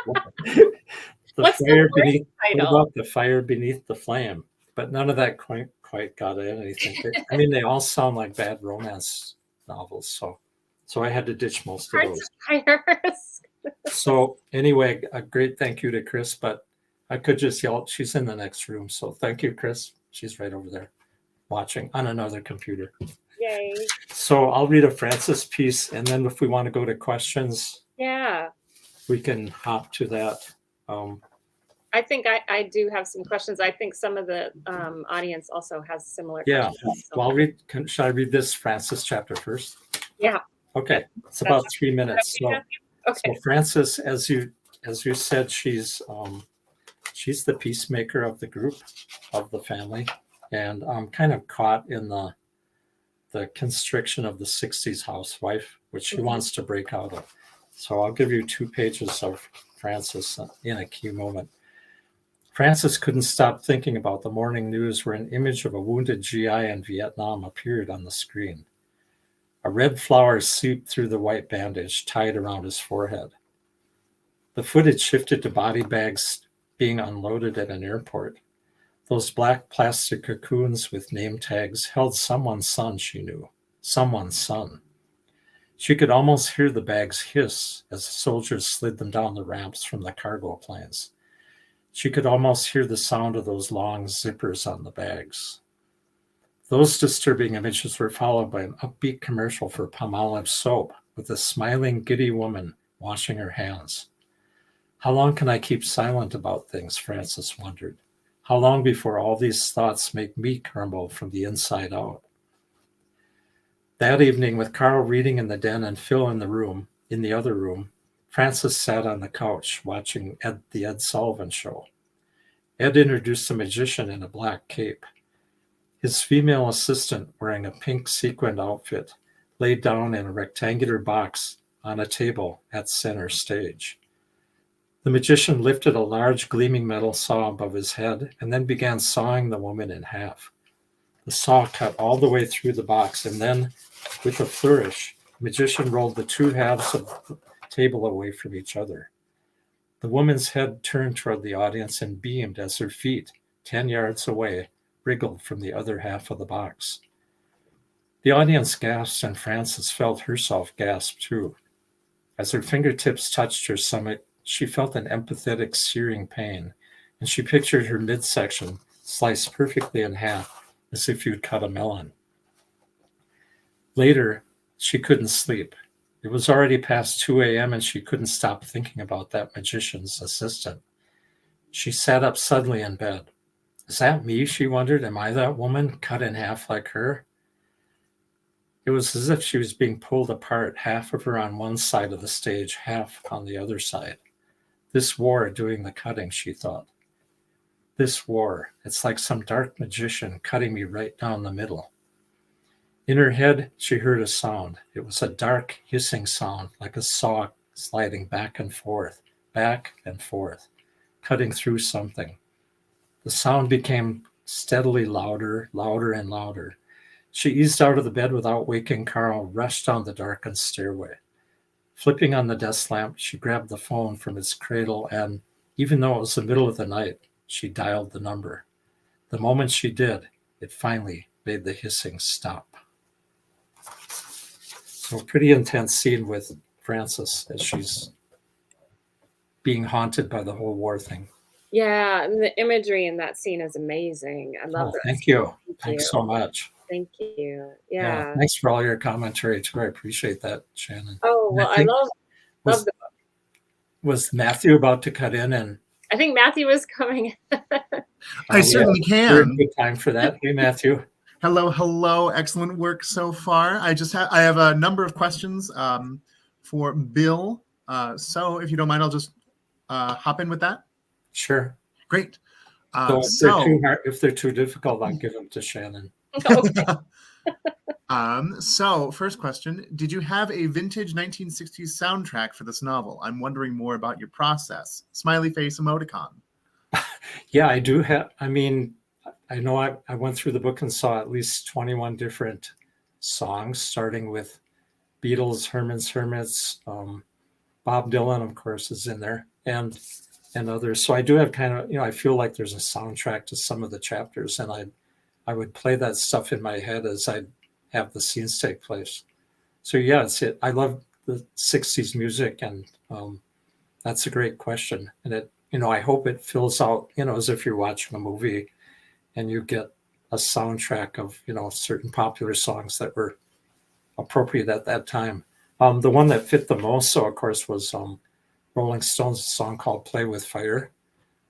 What's the worst what title? about the fire beneath the flame? But none of that quite got in anything. I mean, they all sound like bad romance novels. So I had to ditch most of Hearts those. of Fire. So anyway, a great thank you to Chris, but I could just yell, she's in the next room. So thank you, Chris. She's right over there watching on another computer. Yay. So I'll read a Francis piece, and then if we want to go to questions, Yeah. we can hop to that. I think I do have some questions. I think some of the audience also has similar Yeah. questions. So. Well, should I read this Francis chapter first? Yeah. Okay. It's about 3 minutes. So, Okay. so Francis, as you said, she's the peacemaker of the group, of the family, and I'm kind of caught in the constriction of the 60s housewife, which she wants to break out of. So I'll give you 2 pages of Francis in a key moment. Francis couldn't stop thinking about the morning news where an image of a wounded GI in Vietnam appeared on the screen. A red flower seeped through the white bandage tied around his forehead. The footage shifted to body bags being unloaded at an airport. Those black plastic cocoons with name tags held someone's son, she knew. Someone's son. She could almost hear the bags hiss as the soldiers slid them down the ramps from the cargo planes. She could almost hear the sound of those long zippers on the bags. Those disturbing images were followed by an upbeat commercial for Palmolive soap with a smiling, giddy woman washing her hands. How long can I keep silent about things, Francis wondered. How long before all these thoughts make me crumble from the inside out? That evening, with Carl reading in the den and Phil in the other room, Francis sat on the couch watching the Ed Sullivan Show. Ed introduced a magician in a black cape. His female assistant, wearing a pink sequined outfit, laid down in a rectangular box on a table at center stage. The magician lifted a large gleaming metal saw above his head and then began sawing the woman in half. The saw cut all the way through the box, and then, with a flourish, the magician rolled the 2 halves of the table away from each other. The woman's head turned toward the audience and beamed as her feet, 10 yards away, wriggled from the other half of the box. The audience gasped, and Frances felt herself gasp too. As her fingertips touched her stomach, she felt an empathetic, searing pain, and she pictured her midsection sliced perfectly in half, as if you'd cut a melon. Later, she couldn't sleep. It was already past 2 a.m., and she couldn't stop thinking about that magician's assistant. She sat up suddenly in bed. Is that me, she wondered? Am I that woman, cut in half like her? It was as if she was being pulled apart, half of her on one side of the stage, half on the other side. This war doing the cutting, she thought. This war, it's like some dark magician cutting me right down the middle. In her head, she heard a sound. It was a dark, hissing sound, like a saw sliding back and forth, cutting through something. The sound became steadily louder, louder, and louder. She eased out of the bed without waking Carl, rushed down the darkened stairway. Flipping on the desk lamp, she grabbed the phone from its cradle and, even though it was the middle of the night, she dialed the number. The moment she did, it finally made the hissing stop. So a pretty intense scene with Frances as she's being haunted by the whole war thing. Yeah, and the imagery in that scene is amazing. I love it. Thank you. Thanks so much. Thank you. Yeah. Thanks for all your commentary too. I appreciate that, Shannon. Oh, well, I love the book. Was Matthew about to cut in? And I think Matthew was coming. I certainly can. Good time for that. Hey, Matthew. Hello. Excellent work so far. I have a number of questions for Bill. So if you don't mind, I'll just hop in with that. Sure. Great. If they're too difficult, I'll give them to Shannon. So first question, did you have a vintage 1960s soundtrack for this novel? I'm wondering more about your process. Smiley face emoticon. Yeah, I do have. I mean, I know I went through the book and saw at least 21 different songs, starting with Beatles, Herman's Hermits, Bob Dylan, of course, is in there, and others. So I do have kind of, I feel like there's a soundtrack to some of the chapters, and I would play that stuff in my head as I'd have the scenes take place. So yeah, I love the 60s music, and That's a great question. And it, I hope it fills out, as if you're watching a movie and you get a soundtrack of, certain popular songs that were appropriate at that time. The one that fit the most, so of course, was Rolling Stones' song called Play with Fire,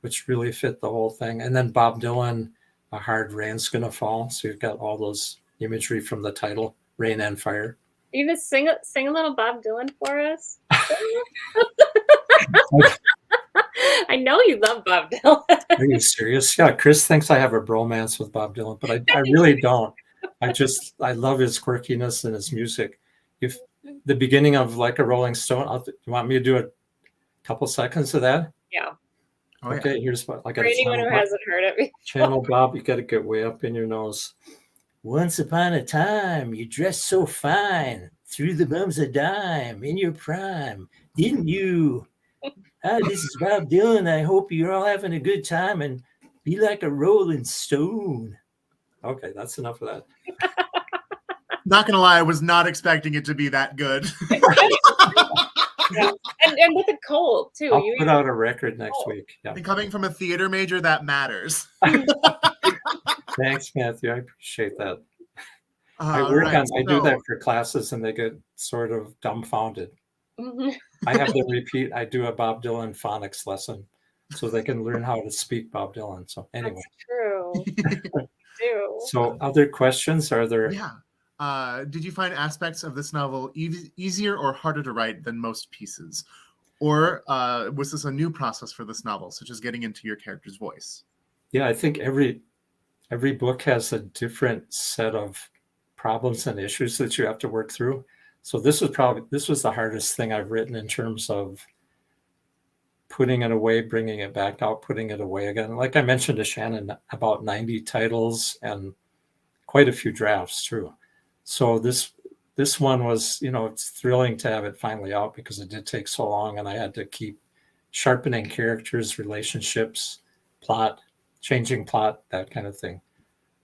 which really fit the whole thing. And then Bob Dylan, A Hard Rain's Gonna Fall. So you've got all those imagery from the title, Rain and Fire. You just sing a little Bob Dylan for us. I know you love Bob Dylan. Are you serious? Yeah, Chris thinks I have a bromance with Bob Dylan, but I really don't. I love his quirkiness and his music. If the beginning of Like a Rolling Stone, you want me to do a couple seconds of that? Yeah. Oh, yeah. Okay, here's what I got. For anyone who hasn't heard it before. Channel Bob, you got to get way up in your nose. Once upon a time, you dressed so fine, threw the bums a dime in your prime, didn't you? Hi, this is Bob Dylan. I hope you're all having a good time and be like a rolling stone. Okay, that's enough of that. Not gonna lie, I was not expecting it to be that good. Yeah. And with a cold too. I'll put out a record next week. Yeah. And coming from a theater major, that matters. Thanks, Matthew. I appreciate that. I do that for classes and they get sort of dumbfounded. I have them repeat. I do a Bob Dylan phonics lesson so they can learn how to speak Bob Dylan. So anyway. That's true. So other questions? Are there? Yeah. Did you find aspects of this novel easier or harder to write than most pieces? Or was this a new process for this novel, such as getting into your character's voice? Yeah, I think every book has a different set of problems and issues that you have to work through. So this was the hardest thing I've written in terms of putting it away, bringing it back out, putting it away again. Like I mentioned to Shannon, about 90 titles and quite a few drafts too. So this one was, it's thrilling to have it finally out because it did take so long and I had to keep sharpening characters, relationships, plot, changing plot, that kind of thing.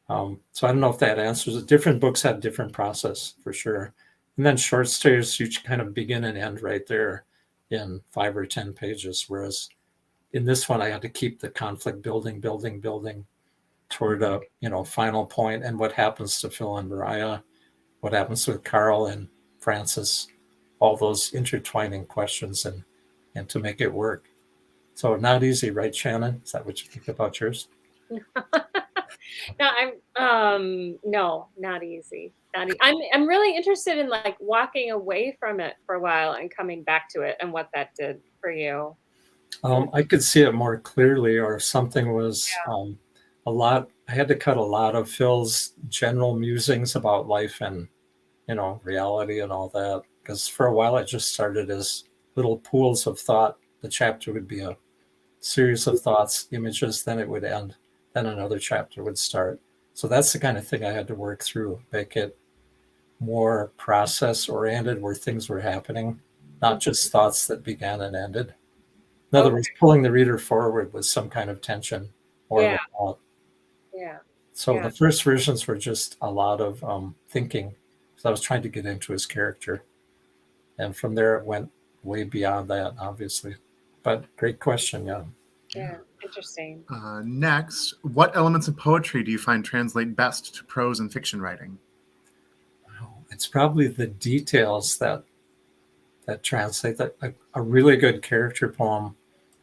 So I don't know if that answers it. Different books have different process for sure. And then short stories, you kind of begin and end right there in 5 or 10 pages. Whereas in this one, I had to keep the conflict building toward a, final point. And what happens to Phil and Mariah, what happens with Carl and Francis, all those intertwining questions and to make it work. So not easy, right, Shannon? Is that what you think about yours? No, not easy. I'm really interested in like walking away from it for a while and coming back to it and what that did for you. I could see it more clearly, or if something was I had to cut a lot of Phil's general musings about life and, reality and all that. Because for a while it just started as little pools of thought. The chapter would be a series of thoughts, images, then it would end. Then another chapter would start. So that's the kind of thing I had to work through, make it more process-oriented where things were happening, not just thoughts that began and ended. In other words, pulling the reader forward with some kind of tension or the thought. Yeah. So the first versions were just a lot of thinking. So I was trying to get into his character. And from there, it went way beyond that, obviously. But great question, yeah. Yeah, interesting. Next, what elements of poetry do you find translate best to prose and fiction writing? It's probably the details that translate. That a really good character poem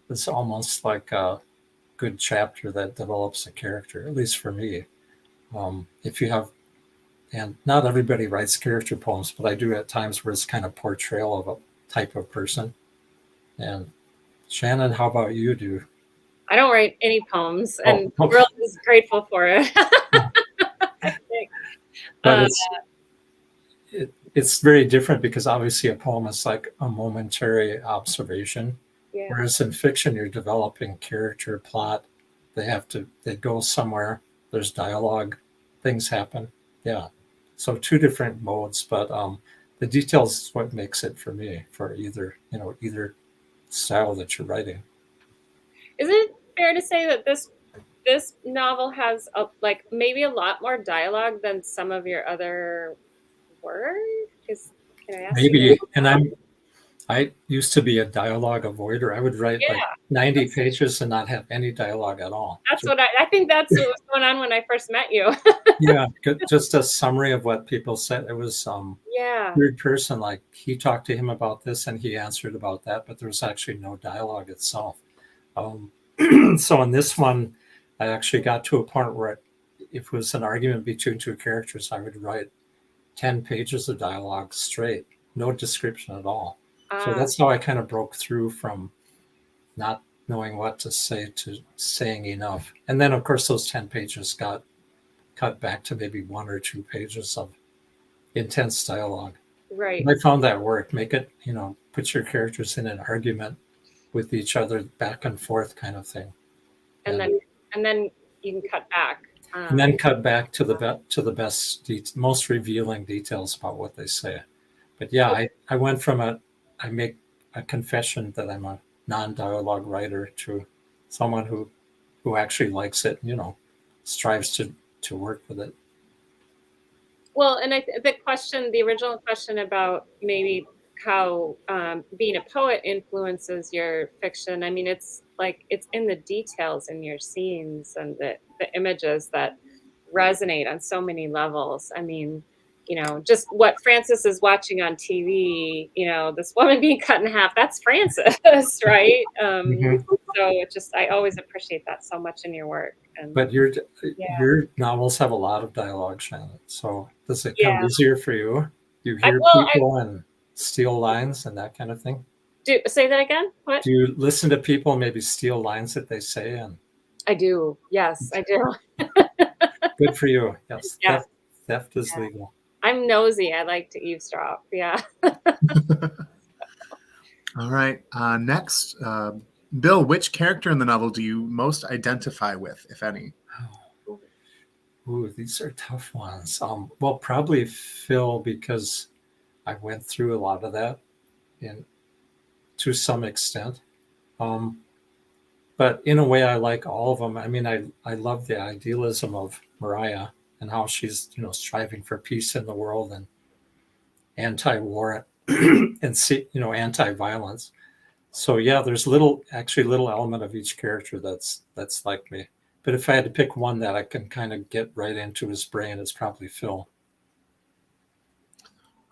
is almost like a good chapter that develops a character, at least for me. If you have, and not everybody writes character poems, but I do at times where it's kind of portrayal of a type of person. And Shannon, how about you? I don't write any poems, and the world is grateful for it. But it's very different because obviously a poem is like a momentary observation, whereas in fiction you're developing character, plot. They go somewhere. There's dialogue, things happen. Yeah, so two different modes, but the details is what makes it for me for either style that you're writing. Is it fair to say that this novel has maybe a lot more dialogue than some of your other work? Can I ask maybe you? And I used to be a dialogue avoider. I would write Yeah, like 90 pages and not have any dialogue at all. that's what I think that's what was going on when I first met you. Yeah, just a summary of what people said. It was Yeah. third person, like he talked to him about this and he answered about that, but there was actually no dialogue itself. Um, so in this one, I actually got to a point where if it was an argument between two characters, I would write 10 pages of dialogue straight, no description at all. So that's how I kind of broke through from not knowing what to say to saying enough. And then, of course, those 10 pages got cut back to maybe 1 or 2 pages of intense dialogue. Right. And I found that worked. Make it, put your characters in an argument with each other, back and forth kind of thing. And then you can cut back. And then cut back to the best, most revealing details about what they say. But yeah, I went from I make a confession that I'm a non-dialogue writer to someone who actually likes it, strives to work with it. Well, and the original question about maybe how being a poet influences your fiction. I mean, it's like it's in the details in your scenes and the images that resonate on so many levels. I mean, just what Frances is watching on TV, this woman being cut in half, that's Frances, right? So it just, I always appreciate that so much in your work. But your novels have a lot of dialogue, Shannon. So does it come easier for you? You hear people and steal lines and that kind of thing? Say that again? What? Do you listen to people and maybe steal lines that they say? And I do. Yes, I do. Good for you. Yes. Yeah. Theft is legal. I'm nosy. I like to eavesdrop. Yeah. All right. Next, Bill, which character in the novel do you most identify with, if any? Ooh, these are tough ones. Well, probably Phil, because I went through a lot of that to some extent. But in a way, I like all of them. I mean, I love the idealism of Mariah and how she's, striving for peace in the world and anti-war and anti-violence. So yeah, there's little element of each character that's like me. But if I had to pick one that I can kind of get right into his brain, it's probably Phil.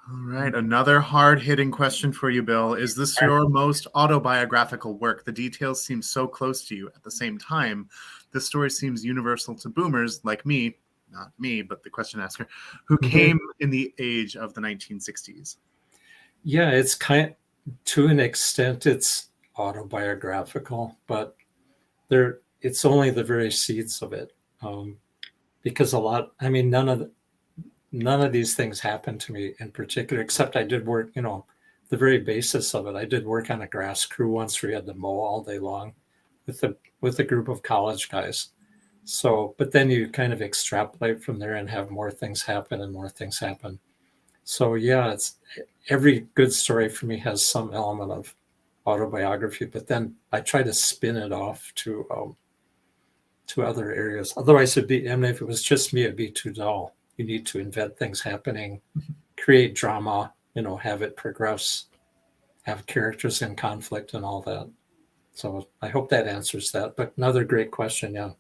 All right, another hard-hitting question for you, Bill. Is this your most autobiographical work? The details seem so close to you. At the same time, this story seems universal to boomers like me, not me, but the question asker, who came in the age of the 1960s. Yeah, it's to an extent, it's autobiographical, but it's only the very seeds of it. Because none of these things happened to me in particular, except I did work, the very basis of it. I did work on a grass crew once where we had to mow all day long with a group of college guys. So, but then you kind of extrapolate from there and have more things happen and more things happen. So yeah, it's every good story for me has some element of autobiography, but then I try to spin it off to other areas. Otherwise, if it was just me, it'd be too dull. You need to invent things happening, create drama, have it progress, have characters in conflict and all that. So I hope that answers that. But another great question, yeah.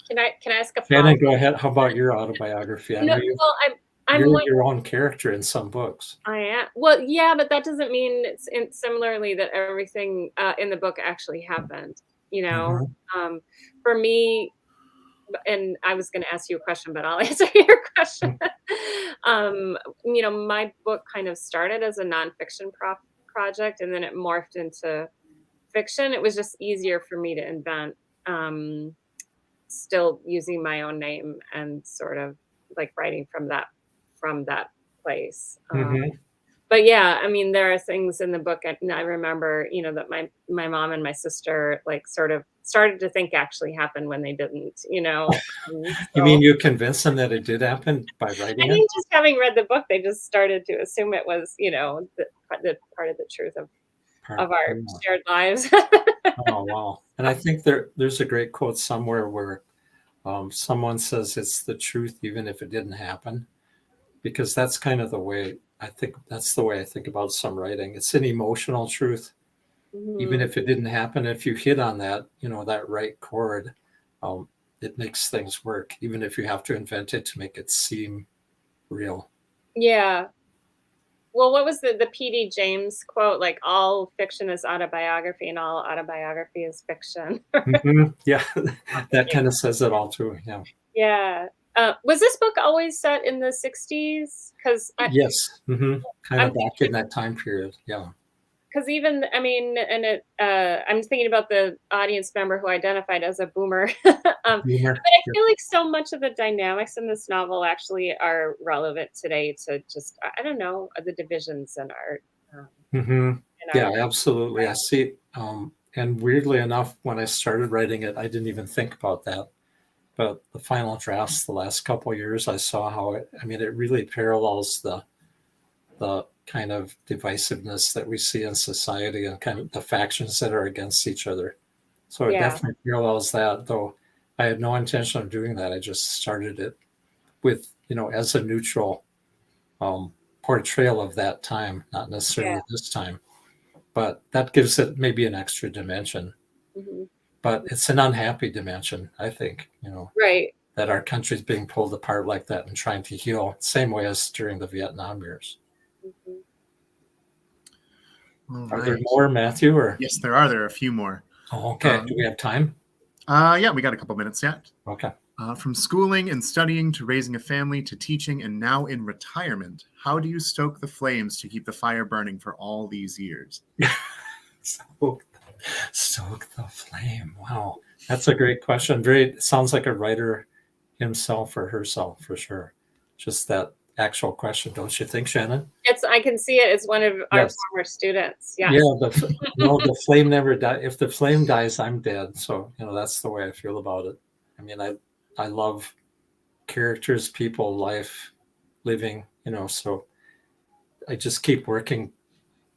Can I ask a follow-up? Shannon, go ahead. How about your autobiography? I know you're your own character in some books. I am. Well, yeah, but that doesn't mean similarly that everything in the book actually happened. For me, and I was going to ask you a question, but I'll answer your question. My book kind of started as a nonfiction project, and then it morphed into fiction. It was just easier for me to invent, still using my own name and sort of like writing from that place. But yeah, I mean, there are things in the book, and I remember, that my mom and my sister like sort of started to think actually happened when they didn't, You mean you convinced them that it did happen by writing it? I think just having read the book, they just started to assume it was, the part of the truth of our shared lives. Oh, wow. And I think there's a great quote somewhere where someone says it's the truth even if it didn't happen. because that's kind of the way I think about some writing. It's an emotional truth, even if it didn't happen. If you hit on that, that right chord, it makes things work, even if you have to invent it to make it seem real. Yeah. Well, what was the P.D. James quote? Like, all fiction is autobiography and all autobiography is fiction. Yeah, that kind of says it all too. Yeah. Yeah. Was this book always set in the 60s? Because Yes. Kind of back in that time period. Yeah. because even, I mean, and I'm thinking about the audience member who identified as a boomer. Humor. But I feel like so much of the dynamics in this novel actually are relevant today to just, I don't know, the divisions in art. Yeah, absolutely. I see. And weirdly enough, when I started writing it, I didn't even think about that. But the final drafts, the last couple of years, I saw how it really parallels the kind of divisiveness that we see in society and kind of the factions that are against each other. So it Yeah. definitely parallels that, though I had no intention of doing that. I just started it with, as a neutral portrayal of that time, not necessarily this time. But that gives it maybe an extra dimension. But it's an unhappy dimension, I think, Right. that our country's being pulled apart like that and trying to heal, same way as during the Vietnam years. Are there more, Matthew? Or Yes, there are. There are a few more. Oh, okay. Do we have time? Yeah, we got a couple minutes yet. Okay. From schooling and studying to raising a family to teaching and now in retirement, how do you stoke the flames to keep the fire burning for all these years? Stoke the flame. Wow. That's a great question. Sounds like a writer himself or herself for sure. Just that actual question, don't you think, Shannon? I can see it as one of our former students. Yes. Yeah. The flame never dies. If the flame dies, I'm dead. So, that's the way I feel about it. I mean, I love characters, people, life, living, so I just keep working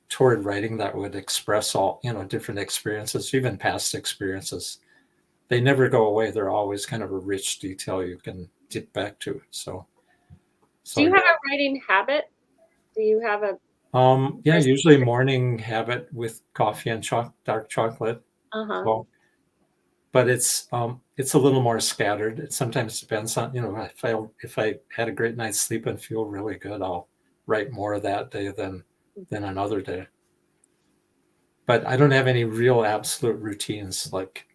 toward writing that would express all, different experiences, even past experiences. They never go away. They're always kind of a rich detail you can get back to. So do you have a writing habit? Do you have a usually morning habit with coffee and dark chocolate. So, but it's a little more scattered. It sometimes depends on, if I had a great night's sleep and feel really good, I'll write more that day than another day. But I don't have any real absolute routines like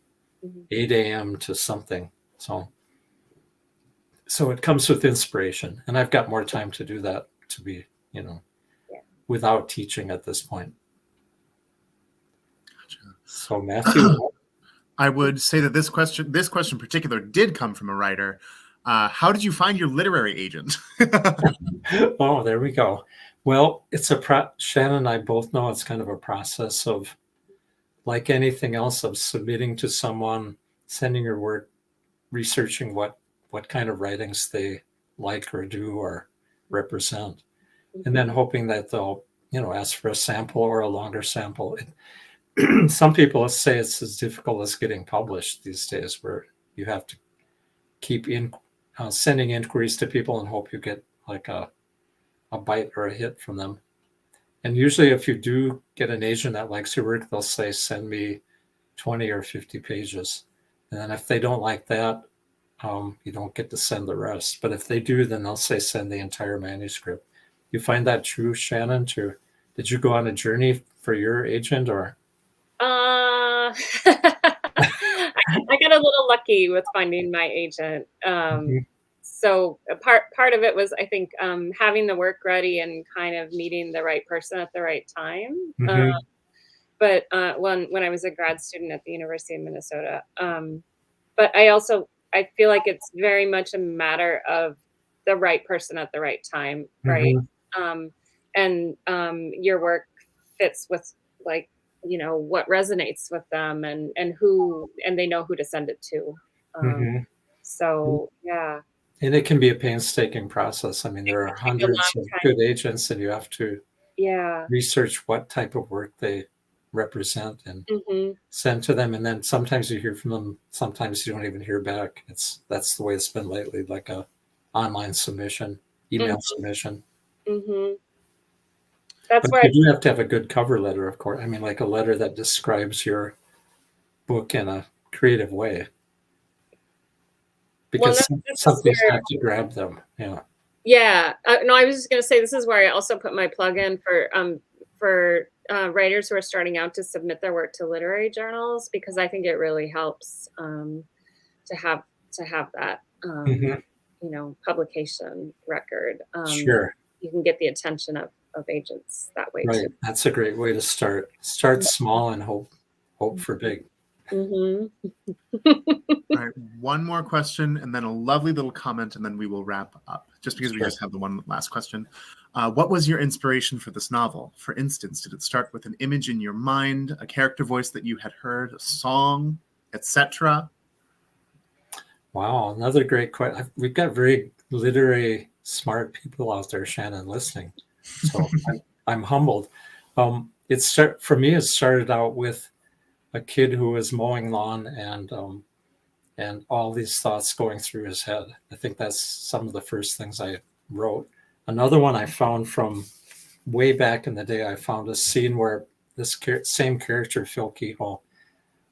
8 a.m. to something. So it comes with inspiration, and I've got more time to do that, to be, without teaching at this point. Gotcha. So Matthew, I would say that this question in particular did come from a writer. How did you find your literary agent? Oh, there we go. Well, it's Shannon and I both know it's kind of a process of, like anything else, of submitting to someone, sending your work, researching what kind of writings they like or do or represent, and then hoping that they'll, ask for a sample or a longer sample. Some people say it's as difficult as getting published these days, where you have to keep sending inquiries to people and hope you get like a bite or a hit from them. And usually if you do get an agent that likes your work, they'll say, send me 20 or 50 pages. And then if they don't like that, you don't get to send the rest. But if they do, then they'll say, send the entire manuscript. You find that true, Shannon? Did you go on a journey for your agent, or? I got a little lucky with finding my agent. So part of it was, I think, having the work ready and kind of meeting the right person at the right time. But when I was a grad student at the University of Minnesota, but I feel like it's very much a matter of the right person at the right time, right? And your work fits with, like, what resonates with them, and they know who to send it to. So yeah. And it can be a painstaking process. I mean, there are hundreds of good agents, and you have to research what type of work they represent and send to them. And then sometimes you hear from them, sometimes you don't even hear back. That's the way it's been lately, like a online submission. email Mhm. submission. Mm-hmm. That's But where you do have to have a good cover letter, of course. I mean, like a letter that describes your book in a creative way, well, because this is something's where got to grab them. Yeah. yeah. No, I was just gonna say this is where I also put my plug in for writers who are starting out to submit their work to literary journals because I think it really helps to have that Mhm. publication record. Sure. You can get the attention of agents that way Right. too. That's a great way to start. Start small and hope for big. Mm-hmm. All right, one more question and then a lovely little comment, and then we will wrap up, just because we Sure. just have the one last question. What was your inspiration for this novel? For instance, did it start with an image in your mind, a character voice that you had heard, a song, etc.? Wow, another great question. We've got very literary smart people out there, Shannon, listening. So I'm humbled. For me, it started out with a kid who was mowing lawn and all these thoughts going through his head. I think that's some of the first things I wrote. Another one I found from way back in the day, I found a scene where this same character, Phil Keyhole,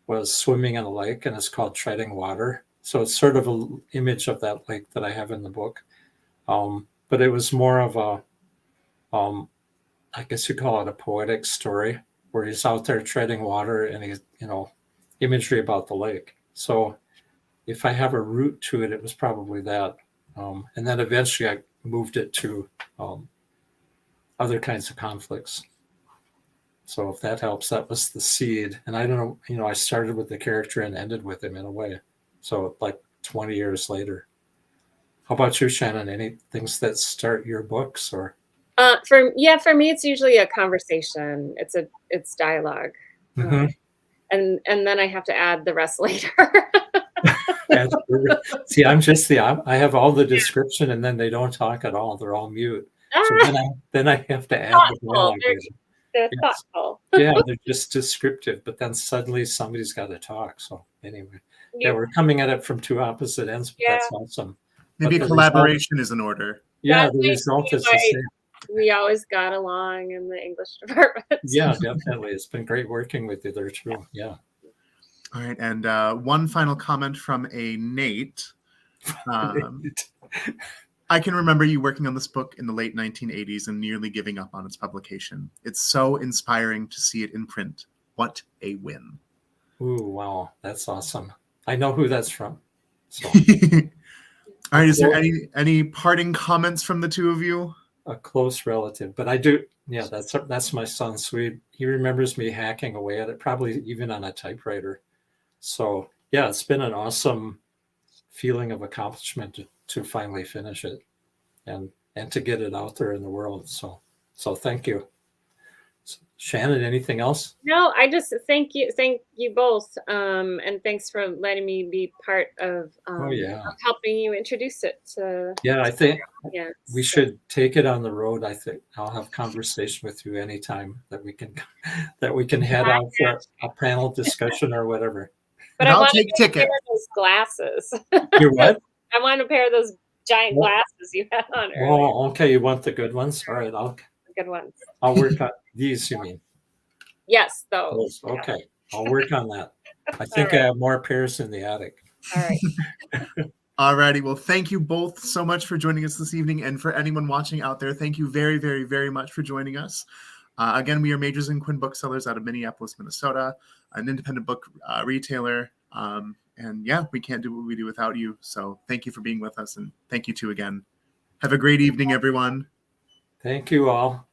was swimming in a lake, and it's called Treading Water. So it's sort of an image of that lake that I have in the book. But it was more of I guess you call it a poetic story where he's out there treading water and he's, imagery about the lake. So if I have a root to it, it was probably that. And then eventually I moved it to other kinds of conflicts. So if that helps, that was the seed. And I don't know, I started with the character and ended with him in a way. So like 20 years later. How about you, Shannon? Any things that start your books or? For me, it's usually a conversation. It's dialogue, Mhm. and then I have to add the rest later. See, I have all the description and then they don't talk at all. They're all mute. So Ah, then I have to add the thoughtful. dialogue. They're Yes. thoughtful. Yeah, they're just descriptive, but then suddenly somebody's got to talk. So anyway, yeah, You, we're coming at it from two opposite ends, but yeah, that's awesome. Maybe But the result, collaboration is in order. yeah, that the might result be is the why same. we always got along in the English department. Yeah, definitely. It's been great working with you there too. Yeah. All right, and one final comment from a Nate. I can remember you working on this book in the late 1980s and nearly giving up on its publication. It's so inspiring to see it in print. What a win. Ooh, wow. That's awesome. I know who that's from. So All right, is there any parting comments from the two of you? a close relative, but I do. Yeah, that's my son. So he remembers me hacking away at it, probably even on a typewriter. So yeah, it's been an awesome feeling of accomplishment to finally finish it and to get it out there in the world. So thank you. Shannon, anything else? No, I just thank you both, and thanks for letting me be part of Oh yeah. helping you introduce it to. Yeah, I think Yeah, we should take it on the road. I think I'll have conversation with you anytime that we can head out for a panel discussion or whatever. But And I I'll want take to pair tickets. those glasses. You're what? I want a pair of those giant glasses you had on earlier. Oh, okay. You want the good ones? All right. Good ones. I'll work on these. You mean? Yes, those. Those. Okay. I'll work on that. I think I have more pairs in the attic. All right. All righty. Well, thank you both so much for joining us this evening. And for anyone watching out there, thank you very, very, very much for joining us. Again, we are Majors and Quinn Booksellers out of Minneapolis, Minnesota, an independent book retailer. And yeah, we can't do what we do without you. So thank you for being with us. And thank you too again. Have a great evening, everyone. Thank you all.